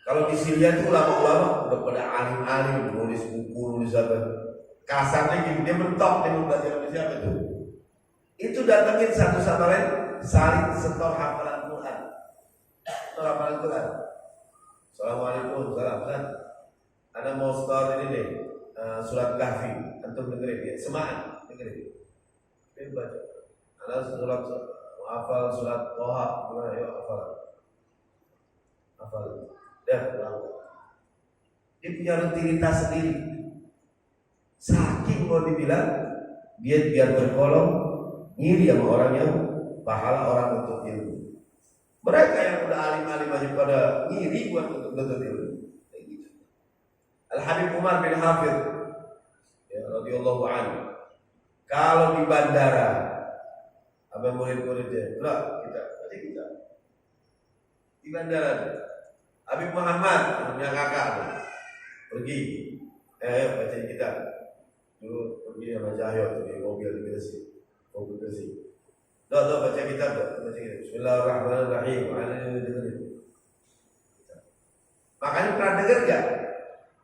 kalau di Syria itu ulama-ulama udah pada alim-alim, nulis buku, nulis apa. Kasarnya gini, dia mentok, dia mau belajar sama siapa itu. Itu datangin satu sama lain, saling setor hafalan Quran. Setor hafalan Quran. Assalamualaikum, salam. Anda mau setor ini nih, surat Kahfi, antum dengerin ya, semaan, dengerin. Dia baca. Anda surat hafal surat Toha, gimana ya hafal. Dan dia punya rutinitas sendiri. Saking mau dibilang dia biar berkolong ngiri sama orang yang pahala orang untuk ilmu. Mereka yang udah alim-alim aja pada ngiri buat untuk ilmu. Gitu. Al Habib Umar bin Hafidh ya radhiyallahu anhu. Kalau di bandara apa murid-muridnya, kita di bandara. Habib Muhammad punya kakak pergi, baca kitab dulu pergi sama Cahyo di mobil di Gresik. Baca kitab. Bismillahirrahmanirrahim. Makanya pernah dengar gak?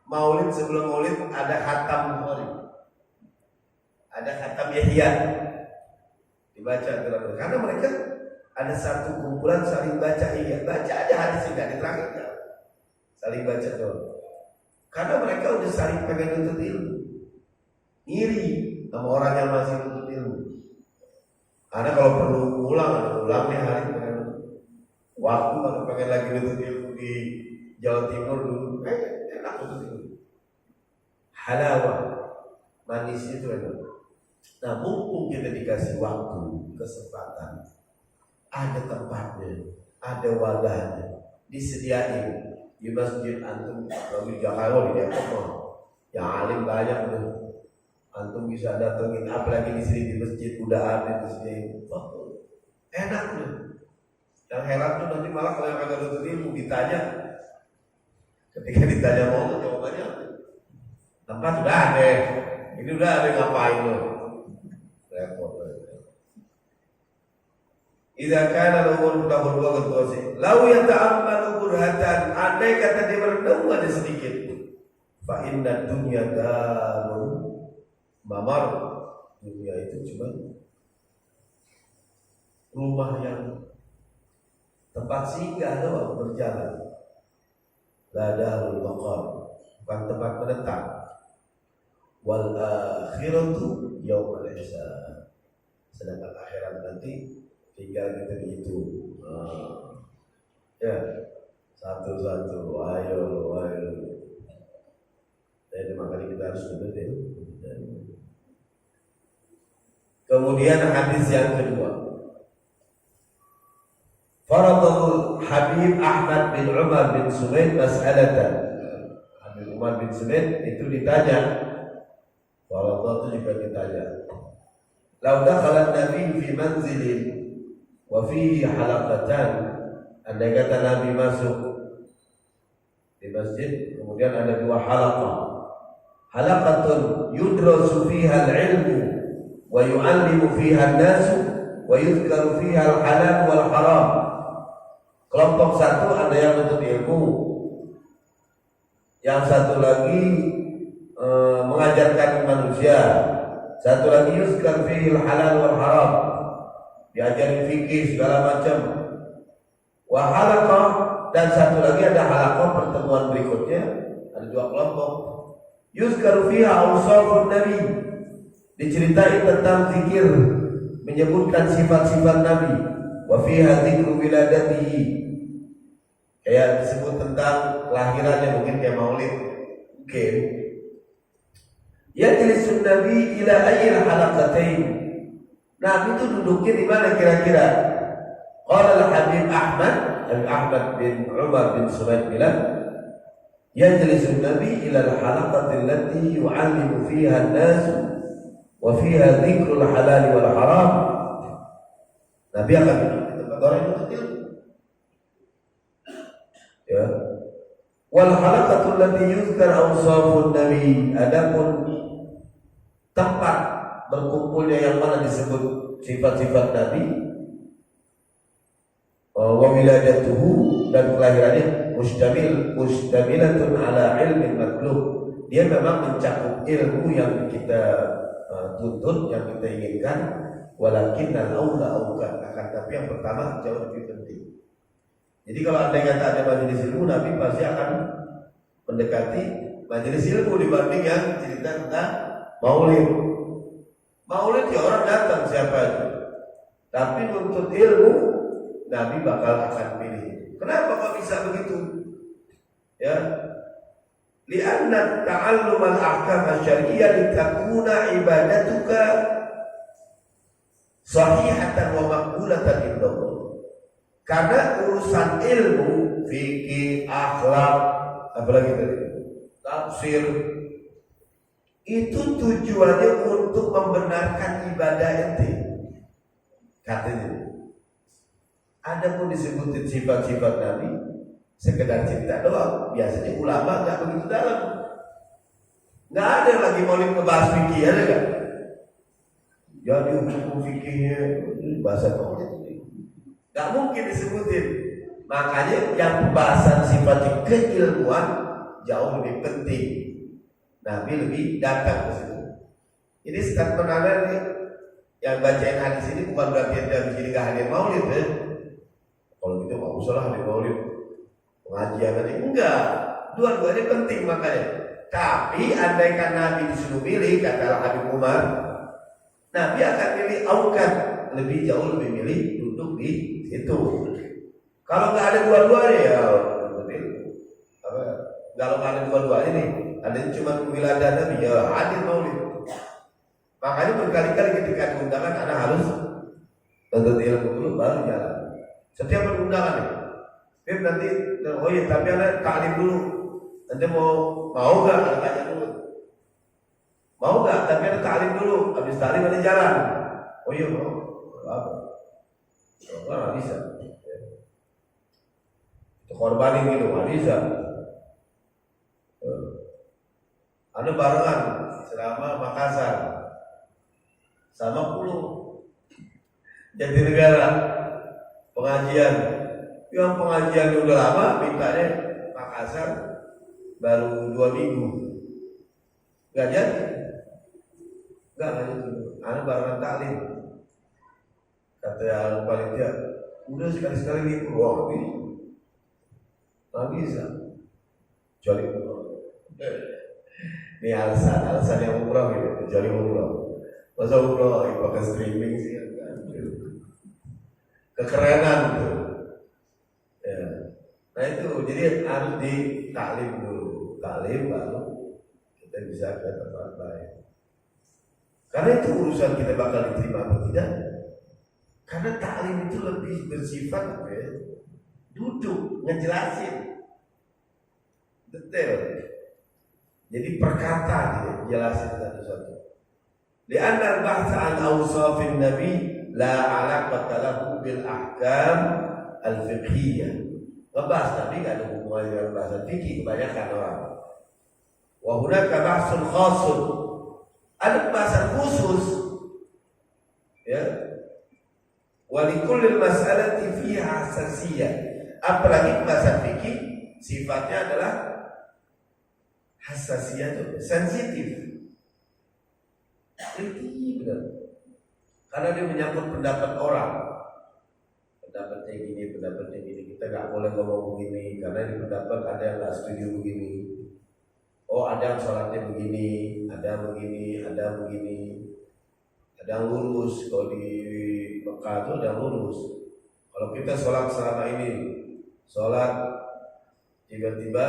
Maulid sebelum Maulid ada khatam Bukhari, ada khatam Yahya dibaca terus. Karena mereka ada satu kumpulan saling baca baca aja hadis enggak diterangin. Saling baca doang. Karena mereka udah saling pengen nuntut ilmu. Iri sama orang yang masih nuntut ilmu. Karena kalau perlu ulangnya hari pengen waktu kalau pengen lagi nuntut ilmu di Jawa Timur dulu, enak nuntut ilmu. Halawah, manis itu enak. Nah, mumpung kita dikasih waktu, kesempatan, ada tempatnya, ada wadahnya, disediain. Di masjid antum kalau di Jakarta di Depok yang alim banyak tuh antum bisa datengin, apalagi di sini di masjid udah ada di sini. Enak tuh. Yang heran tuh nanti malah kalau yang kagak nuntut ilmu ditanya, ketika ditanya mau jawabannya tempat udah ada, ini udah ada, ngapain lo repot. Idza kana lahul tahul waqt wasi law yata'ammalu burhatan, andai kata dia merenung ada sedikit, fa inna dunya darun mamar, dunia itu cuma rumah yang tempat singgah doang berjalan, la darul maqam, bukan tempat menetap. Wal akhiratu yaumul hisab, sedangkan akhirat nanti tinggal kita begitu, ya satu-satu, ayo. Jadi makanya kita harus betul. Kemudian hadis yang kedua, Faradul Habib Ahmad bin Umar bin Sumaid mas'alatan. Habib Umar bin Sumaid itu ditanya, Faradul itu juga ditanya, lau dakhala Nabi fi manzilin wa fihi halaqatan, andai kata Nabi masuk di masjid kemudian ada dua halaqah, halaqatun yudrasu fiha al-ilmu wa yu'allimu fiha an-nas wa yuzkaru fiha al-halal wal haram. Kelompok satu ada yang menuntut ilmu, yang satu lagi mengajarkan manusia, satu lagi yuzkar fihi al-halal wal haram, diajarin fikih segala macam. Wa halaqah, dan satu lagi ada halaqah pertemuan berikutnya, ada dua kelompok. Yuzkaru fiha awsafun nabi, diceritain tentang zikir, menyebutkan sifat-sifat Nabi. Wa fiha dzikru wiladatihi, kayak disebut tentang kelahirannya, mungkin kayak maulid. Mungkin Yajlisun Nabi ila ayyil halaqatain. Nabi itu duduknya di mana kira-kira? Qala al-Habib Ahmad bin Umar bin Sulaim bilang, yajlisun Nabi ila al-halaqati allati yu'allimu fiha an-nas wa fiha dzikrul halal wal haram. Nabi akan duduk di tempat orang yang menuntut ilmu. Ya. Wal halaqatu allati yuzkar awsafun Nabi, adapun tempat berkumpulnya yang mana disebut sifat-sifat Nabi, wa wiladatuhu, dan kelahirannya mustamilatun ala ilmin matlub. Dia memang mencakup ilmu yang kita tuntut, yang kita inginkan. Walakin al-aula aukan, akan tapi yang pertama jauh lebih penting. Jadi kalau anda kata ada majelis ilmu, Nabi pasti akan mendekati majelis ilmu dibanding yang cerita tentang maulid. Maulid ya orang datang siapa aja, tapi nuntut ilmu Nabi bakal akan pilih. Kenapa kok bisa begitu? Ya, lianna ta'allum al-ahkam asy-syar'iyyah litakuna ibadatuka sahihatan wa maqbulatan indallah. Karena urusan ilmu, fikih, akhlak, apalagi tadi, tafsir, itu tujuannya untuk membenarkan ibadah ente. Katanya. Adapun disebutin sifat-sifat Nabi, sekedar cerita doang. Biasanya ulama nggak begitu dalam. Nggak ada lagi maulid ngebahas fikih, ada nggak? Jadi hukum fikihnya bahasa maulid. Gak mungkin disebutin. Makanya yang pembahasan sifatnya keilmuan jauh lebih penting. Nabi lebih datang ke situ. Ini statement Anda nih yang bacain hadis ini bukan berarti Anda di sini gak hadir maulid ya. Kalau gitu nggak usah lah hadir maulid, pengajian tadi enggak. Dua-duanya penting makanya. Tapi andaikan Nabi disuruh pilih, kata Habib Umar, Nabi akan pilih aukan, lebih jauh lebih milih duduk di itu. Kalau nggak ada dua-duanya ya apa? Kalau nggak ada dua-duanya nih, ada cuma wilayah Nabi ya hadir maulid. Makanya berkali-kali ketika diundangkan anak harus tuntut ilmu dulu baru jalan. Setiap berundangan nih, Beb nanti oh ya tapi anak taklim dulu. Nanti mau nggak? Anak tanya dulu. Mau nggak? Tapi anak taklim dulu. Habis taklim nanti jalan. Oh iya mau. Apa? Nggak bisa. Korbanin gitu nggak bisa. Ada barengan selama Makassar sama Pulau Jatinegara pengajian. Yang pengajian udah lama mintanya Makassar baru 2 minggu. Nggak jadi. Nggak jadi. Ada barengan taklim. Kata panitia, udah sekali-sekali libur, wah nggak bisa. Kecuali ini alasan yang umrah gitu, kecuali umrah. Masa umrah pakai streaming sih kan? Kekerenan tuh. Ya. Nah itu jadi harus ditaklim dulu, taklim baru kita bisa ke tempat lain. Karena itu urusan kita bakal diterima atau tidak. Karena taklim itu lebih bersifat duduk, ngejelasin detail. Jadi perkata dia jelasin satu-satu. Li'anna al-bahth an awsafin nabi la 'alaqata lahu bil ahkam al-fiqhiyah. Ngebahas Nabi enggak ada hubungannya dengan bahasa fikih kebanyakan orang. Wa hunaka bahsun khasun. Ada pembahasan khusus. Ya. Walikullil mas'alati fiha hasasiyah. Apalagi pembahasan fikih sifatnya adalah hasasiyah itu sensitif. Benar. Karena dia menyangkut pendapat orang. Pendapatnya gini, kita nggak boleh ngomong begini karena di pendapat ada yang nggak setuju begini. Oh ada yang sholatnya begini, ada begini, ada begini. Ada yang lurus, kalau di Mekah itu ada yang lurus. Kalau kita sholat selama ini, sholat tiba-tiba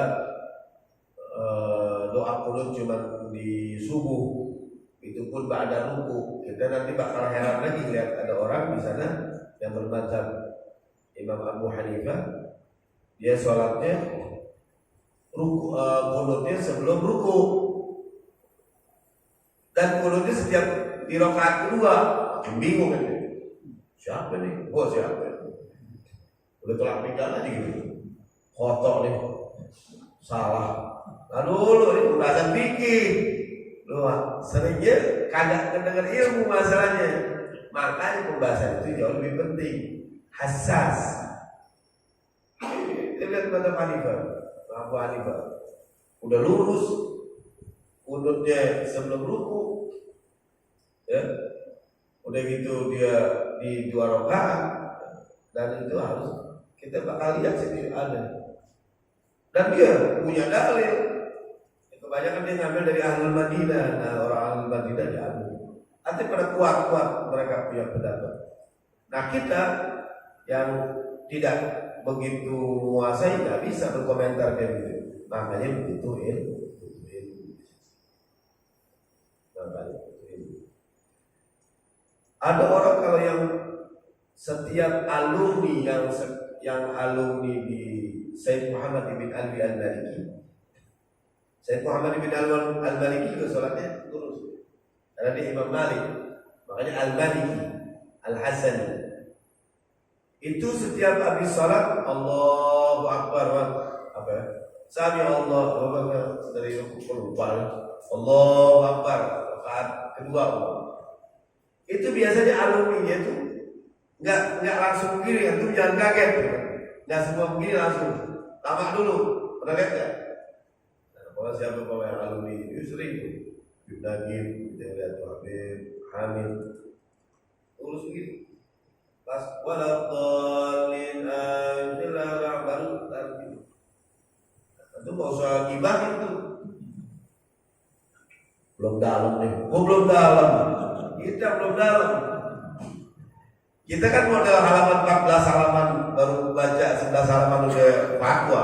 2 doa kunut cuma di subuh, itu pun ba'da ruku. Kita nanti bakal heran lagi lihat ada orang di sana yang bermadzhab Imam Abu Hanifah, dia sholatnya kunutnya sebelum ruku, dan kunutnya setiap di rakaat kedua. Makin bingung kan? Siapa nih? Siapa? Udah tolak pinggang aja gitu, kotor nih, salah. Lalu ini pembahasan fikih, lu seringnya kagak kedengar ilmu masalahnya. Makanya pembahasan itu jauh lebih penting, hassas. Lihat pada Abu Hanifah, udah lurus kunutnya sebelum ruku, ya. Udah gitu dia di 2 rakaat, dan itu harus kita bakal lihat sendiri ada. Dan dia punya dalil. Kebanyakan dia ngambil dari Ahlul Madinah. Nah, orang Ahlul Madinah diambil. Nanti pada kuat-kuat mereka punya pendapat. Nah, kita yang tidak begitu menguasai nggak bisa berkomentar kayak gitu. Makanya begitu ilmu. Ada orang kalau yang setiap alumni yang alumni di Sayyid Muhammad bin Ali Al-Maliki, Sayyid Muhammad bin Al-Maliki juga sholatnya lurus karena dia Imam Malik, makanya Al-Maliki Al-Hasani itu setiap habis sholat Allahu Akbar, apa ya? Sami Allah dari lupa Allahu Akbar rakaat kedua. Itu biasanya alumni itu nggak langsung begini, itu jangan kaget, nggak semua begini langsung, tamak dulu, pernah lihat nggak? Nah, kalau siapa yang alumni itu sering tuh, Nagib, kita lihat tuh Habib, Hamid, urus begitu, pas waladhalin akhirnya baru taruh, itu nggak usah gibahin tuh, belum dalam nih, belum dalam. Kita belum dalam. Kita kan model halaman 14 halaman baru baca 11 halaman udah fatwa.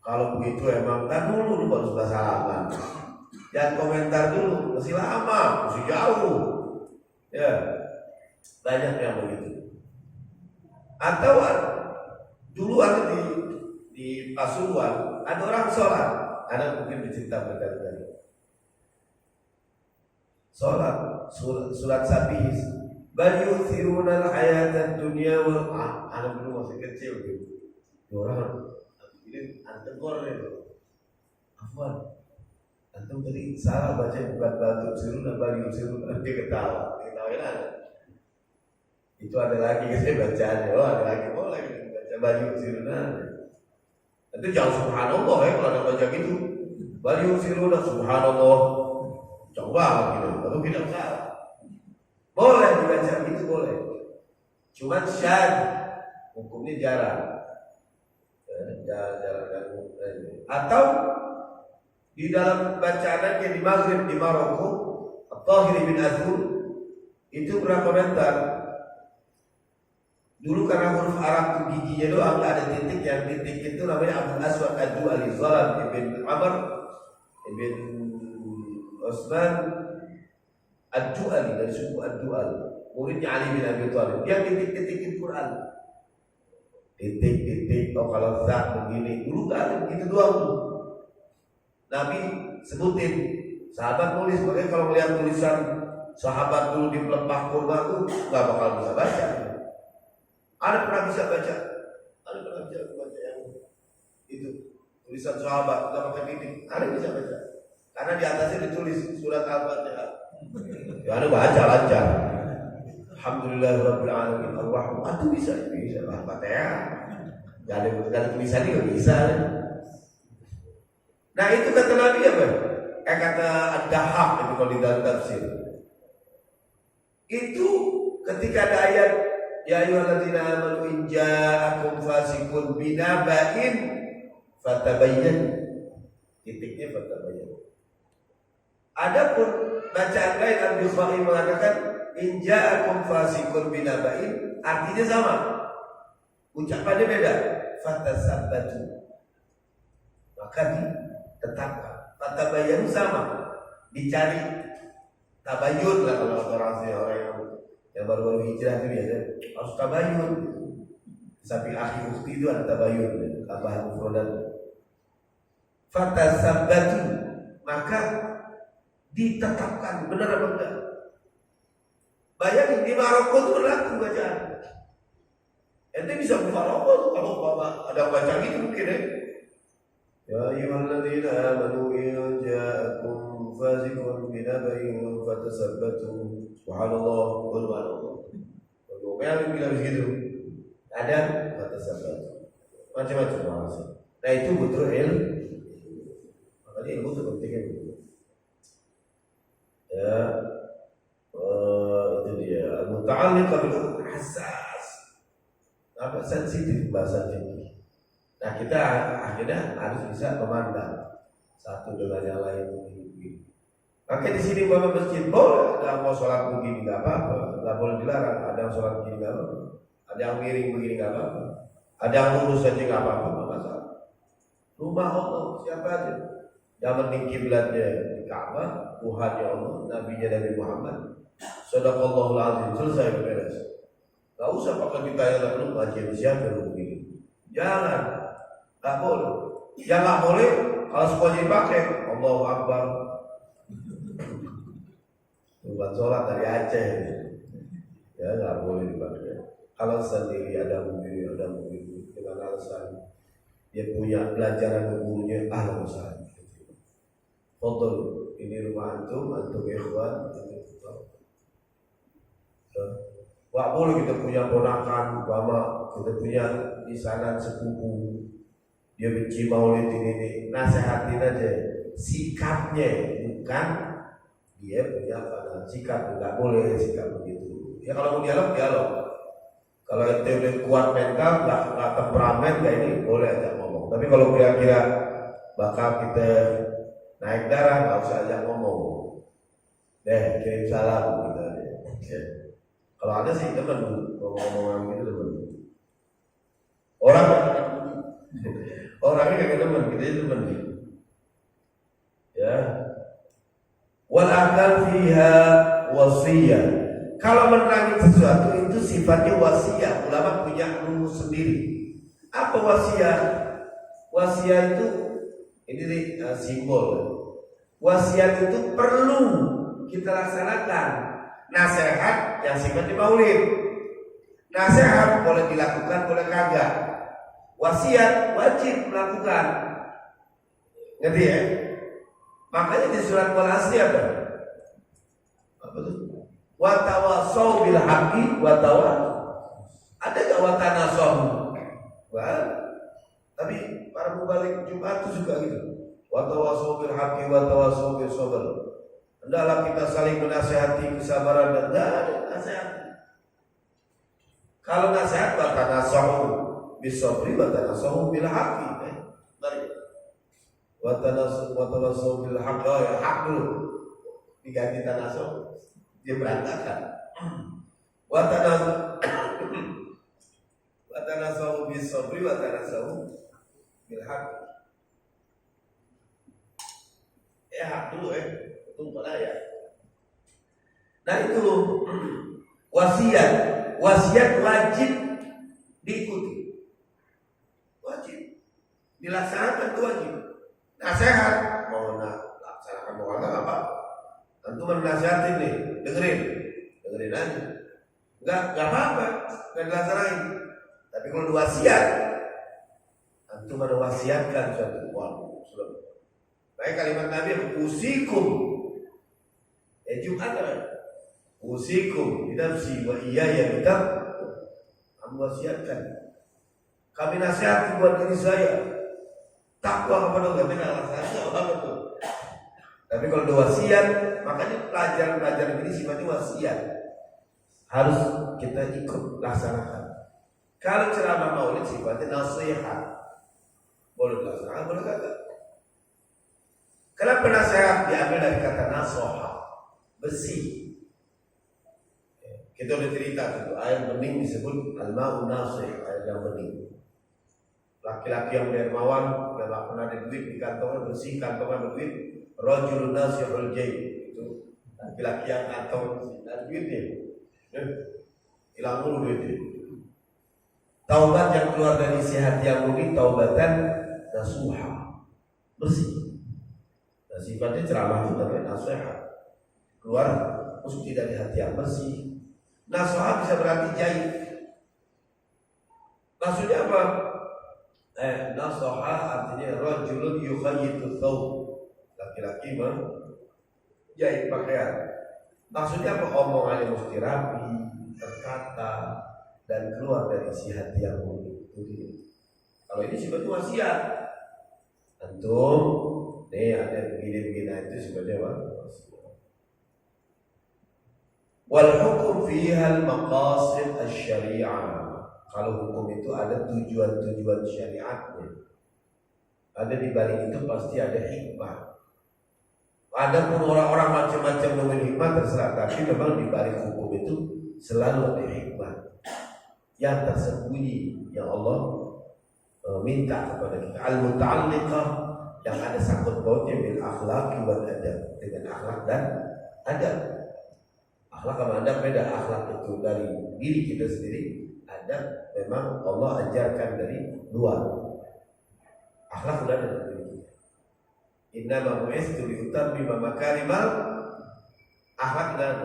Kalau begitu emang kan dulu baru 11 halaman. Jangan komentar dulu, masih lama, masih jauh. Ya. Banyak yang begitu. Atau dulu ada di Pasuruan ada orang sholat, ada mungkin dicerita berkali-kali. Sholat surat Sabis, bal yu'thiruna al-hayata ad-dunya wal anak dulu masih kecil gitu. Orang ini antum korek. Afwan. Antum tadi salah baca bukan batu siruna bal yu'thiruna, dia ketawa. Ketawain ada. Itu ada lagi saya bacaannya. Oh, ada lagi boleh baca bal yu'thiruna. Itu jangan subhanallah ya kalau ada baca gitu. Bal yu'thiruna subhanallah. Coba gitu, baru tidak salah. Boleh dibaca gitu boleh. Cuman syad hukumnya jarang. Jarang. Atau di dalam bacaan yang di Maghrib di Maroko, At-Tahir bin Azhur itu pernah komentar. Dulu karena huruf Arab itu giginya doang, nggak ada titik, yang titik itu namanya Abu Aswad Ad-Du'ali, Zalam ibn Amr ibn Utsman Ad-Du'ali dari suku Ad-Du'ali, muridnya Ali bin Abi Thalib. Dia titik-titikin Quran. Titik-titik, oh kalau zat begini. Dulu gak ada begitu doang tuh. Nabi sebutin, sahabat nulis, makanya kalau melihat tulisan sahabat dulu di pelepah kurma itu gak bakal bisa baca. Ada pernah bisa baca? Ada pernah bisa baca yang itu tulisan sahabat gak pakai titik? Ada bisa baca? Karena di atasnya ditulis surat Al-Fatihah. Ya ada baca lancar. Alhamdulillahirabbil alamin ar-rahman. Itu bisa Al-Fatihah. Enggak ada tulisan juga bisa. Nah, itu kata Nabi apa? Kata Ad-Dahhak itu kalau di dalam tafsir. Itu ketika ada ayat ya ayyuhalladzina amanu in ja'akum fasiqun binaba'in fatabayyanu. Titiknya fatabayyanu. Adapun bacaan lain Al-Bukhari mengatakan in ja'akum fasiqun binaba'in, artinya sama. Ucapannya beda. Fatasabbatu. Maka ditetapkan. Fatabayanu sama, dicari tabayun lah kalau orang yang baru-baru hijrah itu biasa harus tabayun. Samping akhi ukti itu ada tabayun, tambahan mufradat. Fatasabbatu, maka ditetapkan benar apa enggak. Bayangin di Maroko itu berlaku bacaan. Ente bisa ke Maroko kalau Bapak ada baca gitu mungkin ya. Ya ayyuhalladzina amanu in ja'akum fasiqun binaba'in fatasabbatu. Subhanallah wal wallah. Kalau yang bilang begitu ada fatasabbatu. Macam-macam bahasa. Nah itu betul ilmu. Makanya ilmu itu penting itu. Ya, itu dia. Muta'alliq bil hassas. Apa sensitif bahasa tinggi. Nah kita akhirnya harus bisa memandang satu dengan yang lain begini. Maka di sini bapak masjid boleh ada mau sholat begini nggak apa-apa, nggak boleh dilarang. Ada yang sholat begini nggak apa-apa, ada yang miring begini nggak apa-apa, ada yang lurus saja nggak apa-apa, nggak masalah. Rumah Allah siapa aja, yang penting kiblatnya di Ka'bah, Tuhannya Allah, Nabi-Nya Nabi Muhammad. Shadaqallahul azim, selesai beres. Gak usah pakai ditanya dulu kajian siapa dulu begini. Jangan, gak boleh. Yang gak boleh kalau semuanya dipakai Allahu Akbar. Bukan sholat dari Aceh. Ya gak boleh dipakai. Kalau sendiri ada begini dengan alasan dia punya pelajaran gurunya alasan. Foto ini rumah antum ikhwan. Gak boleh kita punya ponakan, umpama kita punya di sana sepupu, dia benci maulid ini, nasihatin aja sikapnya, bukan dia punya pada sikap. Nggak boleh sikap begitu. Ya kalau mau dialog. Kalau ente udah kuat mental, nggak temperamen kayak ini, boleh aja ngomong. Tapi kalau kira-kira bakal kita naik darah, nggak usah aja ngomong. Deh kirim salam gitu aja. Okay. Kalau ada sih teman ngomong gitu teman. Orangnya kayak teman, kita itu teman. Ya. Wal akal fiha wasiyah. Kalau menerangi sesuatu itu sifatnya wasiat. Ulama punya rumus sendiri. Apa wasiat? Wasiat itu ini simbol. Wasiat itu perlu kita laksanakan. Nasihat yang sifatnya maulid. Nasihat boleh dilakukan, boleh kagak. Wasiat wajib melakukan. Ngerti ya? Makanya di surat Al-Asr apa? Apa itu? Wa tawassaw bil haqqi wa ada enggak wa tanasaw? Wah. Tapi para mubalik Jumat itu juga gitu. Wa tawassaw bil haqqi wa tawassaw bis sabr. Hendaklah kita saling menasihati kesabaran dan tidak ada nasihat. Kalau nasihat watanasahu bisabri watanasahu bil haqqi. Mari. Watanasahu bil haqqi ya hak dulu. Diganti tanasahu dia berantakan. Watanasahu bisabri watanasahu bil haqqi. Hak dulu untuk ayat. Nah itu wasiat wajib diikuti, wajib dilaksanakan, itu wajib. Nasihat mau laksanakan mau nggak apa, tentu menasihatin nih, dengerin aja, nggak apa-apa, nggak dilaksanain. Tapi kalau wasiat, tentu menwasiatkan suatu sudah. Baik kalimat Nabi usikum. Jumat usikum binafsi wa iyaya bitak. Kami wasiatkan, kami nasihat buat diri saya takwa kepada Allah. Benar alasannya itu. Tapi kalau ada wasiat, makanya pelajaran ini sifatnya wasiat, harus kita ikut laksanakan. Kalau ceramah maulid sifatnya nasihat, boleh dilaksanakan, boleh kagak. Kenapa nasihat diambil dari kata nasoha, besi. Kita udah cerita itu air bening disebut al-ma'un nasih, air yang bening. Laki-laki yang dermawan, yang gak pernah ada duit di kantongnya bersih, kantongnya berduit, Rajulun nasihul jaib, itu laki-laki yang atau duitnya hilang dulu duitnya. Taubat yang keluar dari isi hati yang murni, taubatan nasuha, bersih. Nah, sifatnya ceramah itu namanya nasihat, keluar mesti dari hati yang bersih. Nasuha bisa berarti jaib. Maksudnya apa? Nasuha artinya rajulun yukhayyitu thawb, laki-laki menjahit pakaian. Maksudnya apa? Omongannya mesti rapi, tertata, dan keluar dari isi hati yang murni. Kalau ini sifatnya wasiat. Antum, nih ada begini-begini itu sifatnya wasiat. Wal hukum fiha al maqasid asy-syari'ah. Kalau hukum itu ada tujuan-tujuan syariatnya. Ada di balik itu pasti ada hikmah. Adapun orang-orang macam-macam dengan hikmah terserah, tapi memang di balik hukum itu selalu ada hikmah yang tersembunyi yang Allah minta kepada kita. Al-muta'alliqah, yang ada sangkut pautnya bil akhlaq wal adab, dengan akhlak dan adab. Akhlak sama adab beda. Akhlak itu dari diri kita sendiri, adab memang Allah ajarkan dari luar. Akhlak sudah ada dari diri kita. Innama bu'istu liutammima makarimal akhlak. Dan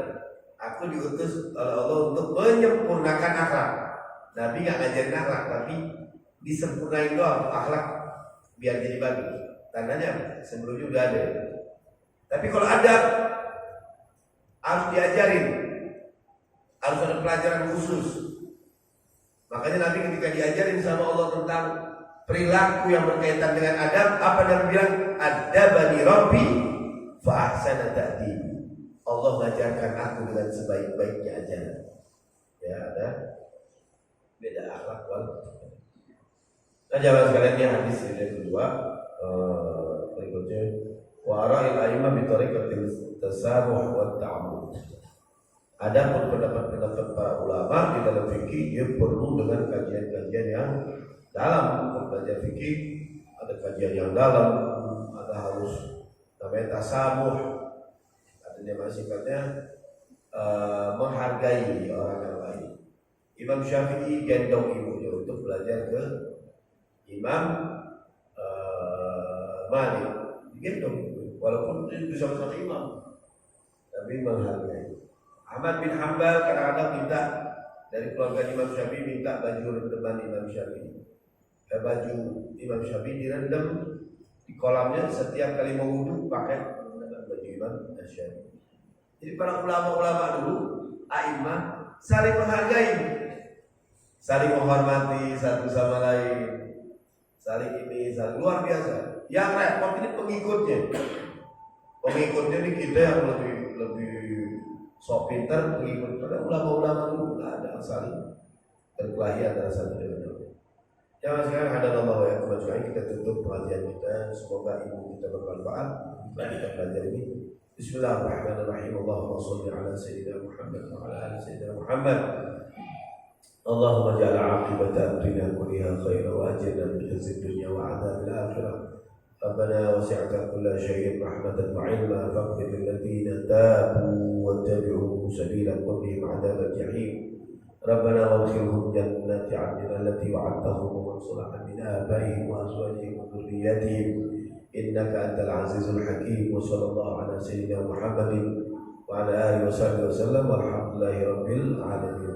aku diutus oleh Allah untuk menyempurnakan akhlak. Nabi nggak ngajarin akhlak, tapi disempurnain doang akhlak biar jadi bagus. Tandanya sebelumnya udah ada. Tapi kalau adab harus diajarin, harus ada pelajaran khusus. Makanya Nabi ketika diajarin sama Allah tentang perilaku yang berkaitan dengan adab, apa Nabi bilang? Adabani Rabbi fa ahsana ta'dibi. Allah mengajarkan aku dengan sebaik-baiknya ajaran. Ya, ada beda akhlak wal. Nah, jamaah sekalian, ini hadis yang kedua. Berikutnya, wa ara'il a'immah bi tariqatil tasamuh wa ta'ammud. Adapun pendapat-pendapat para ulama di dalam fikih, dia perlu dengan kajian-kajian yang dalam. Belajar fikih ada kajian yang dalam, ada harus namanya tasamuh, artinya sifatnya menghargai orang yang lain. Imam Syafi'i gendong ibunya untuk belajar ke Imam Malik, gendong ibu, walaupun itu sama-sama imam, tapi menghargai. Ahmad bin Hanbal kadang-kadang minta dari keluarga Imam Syafi'i, minta baju rendaman Imam Syafi'i. Baju Imam Syafi'i direndam di kolamnya setiap kali mau wudu pakai baju Imam Syafi'i. Jadi para ulama-ulama dulu, a'immah, saling menghargai, saling menghormati satu sama lain, saling ini, saling luar biasa. Yang repot ini pengikutnya. Pengikutnya ini kita yang lebih sok pintar, pengikut. Karena ulama-ulama dulu nggak ada saling berkelahi antara satu dengan lain. Jangan sekarang ada Allah ya kemajuan, kita tutup pengajian kita. Semoga ilmu kita bermanfaat. Setelah kita belajar ini, Bismillahirrahmanirrahim. Allahumma sholli ala sayyidina Muhammad wa ala ali sayyidina Muhammad. Allahumma ja'al 'aqibata amrina kulliha khairan wa ajirna min khizyid dunya wa 'adzabil akhirah. Rabbana wasi'ta kulla shay'in rahmatan wa 'ilma faghfir lil ladzina tabu wattabi'u sabila qawmihim 'adzabal jahim. Rabbana waghfirhum jannati 'adnin allati wa'adtahum wa man salaha min abaihim wa azwajihim wa dhurriyyatihim innaka antal 'azizul hakim. Wa sallallahu ala sayyidina Muhammadin wa ala alihi wa sahbihi wa sallam walhamdulillahi rabbil alamin.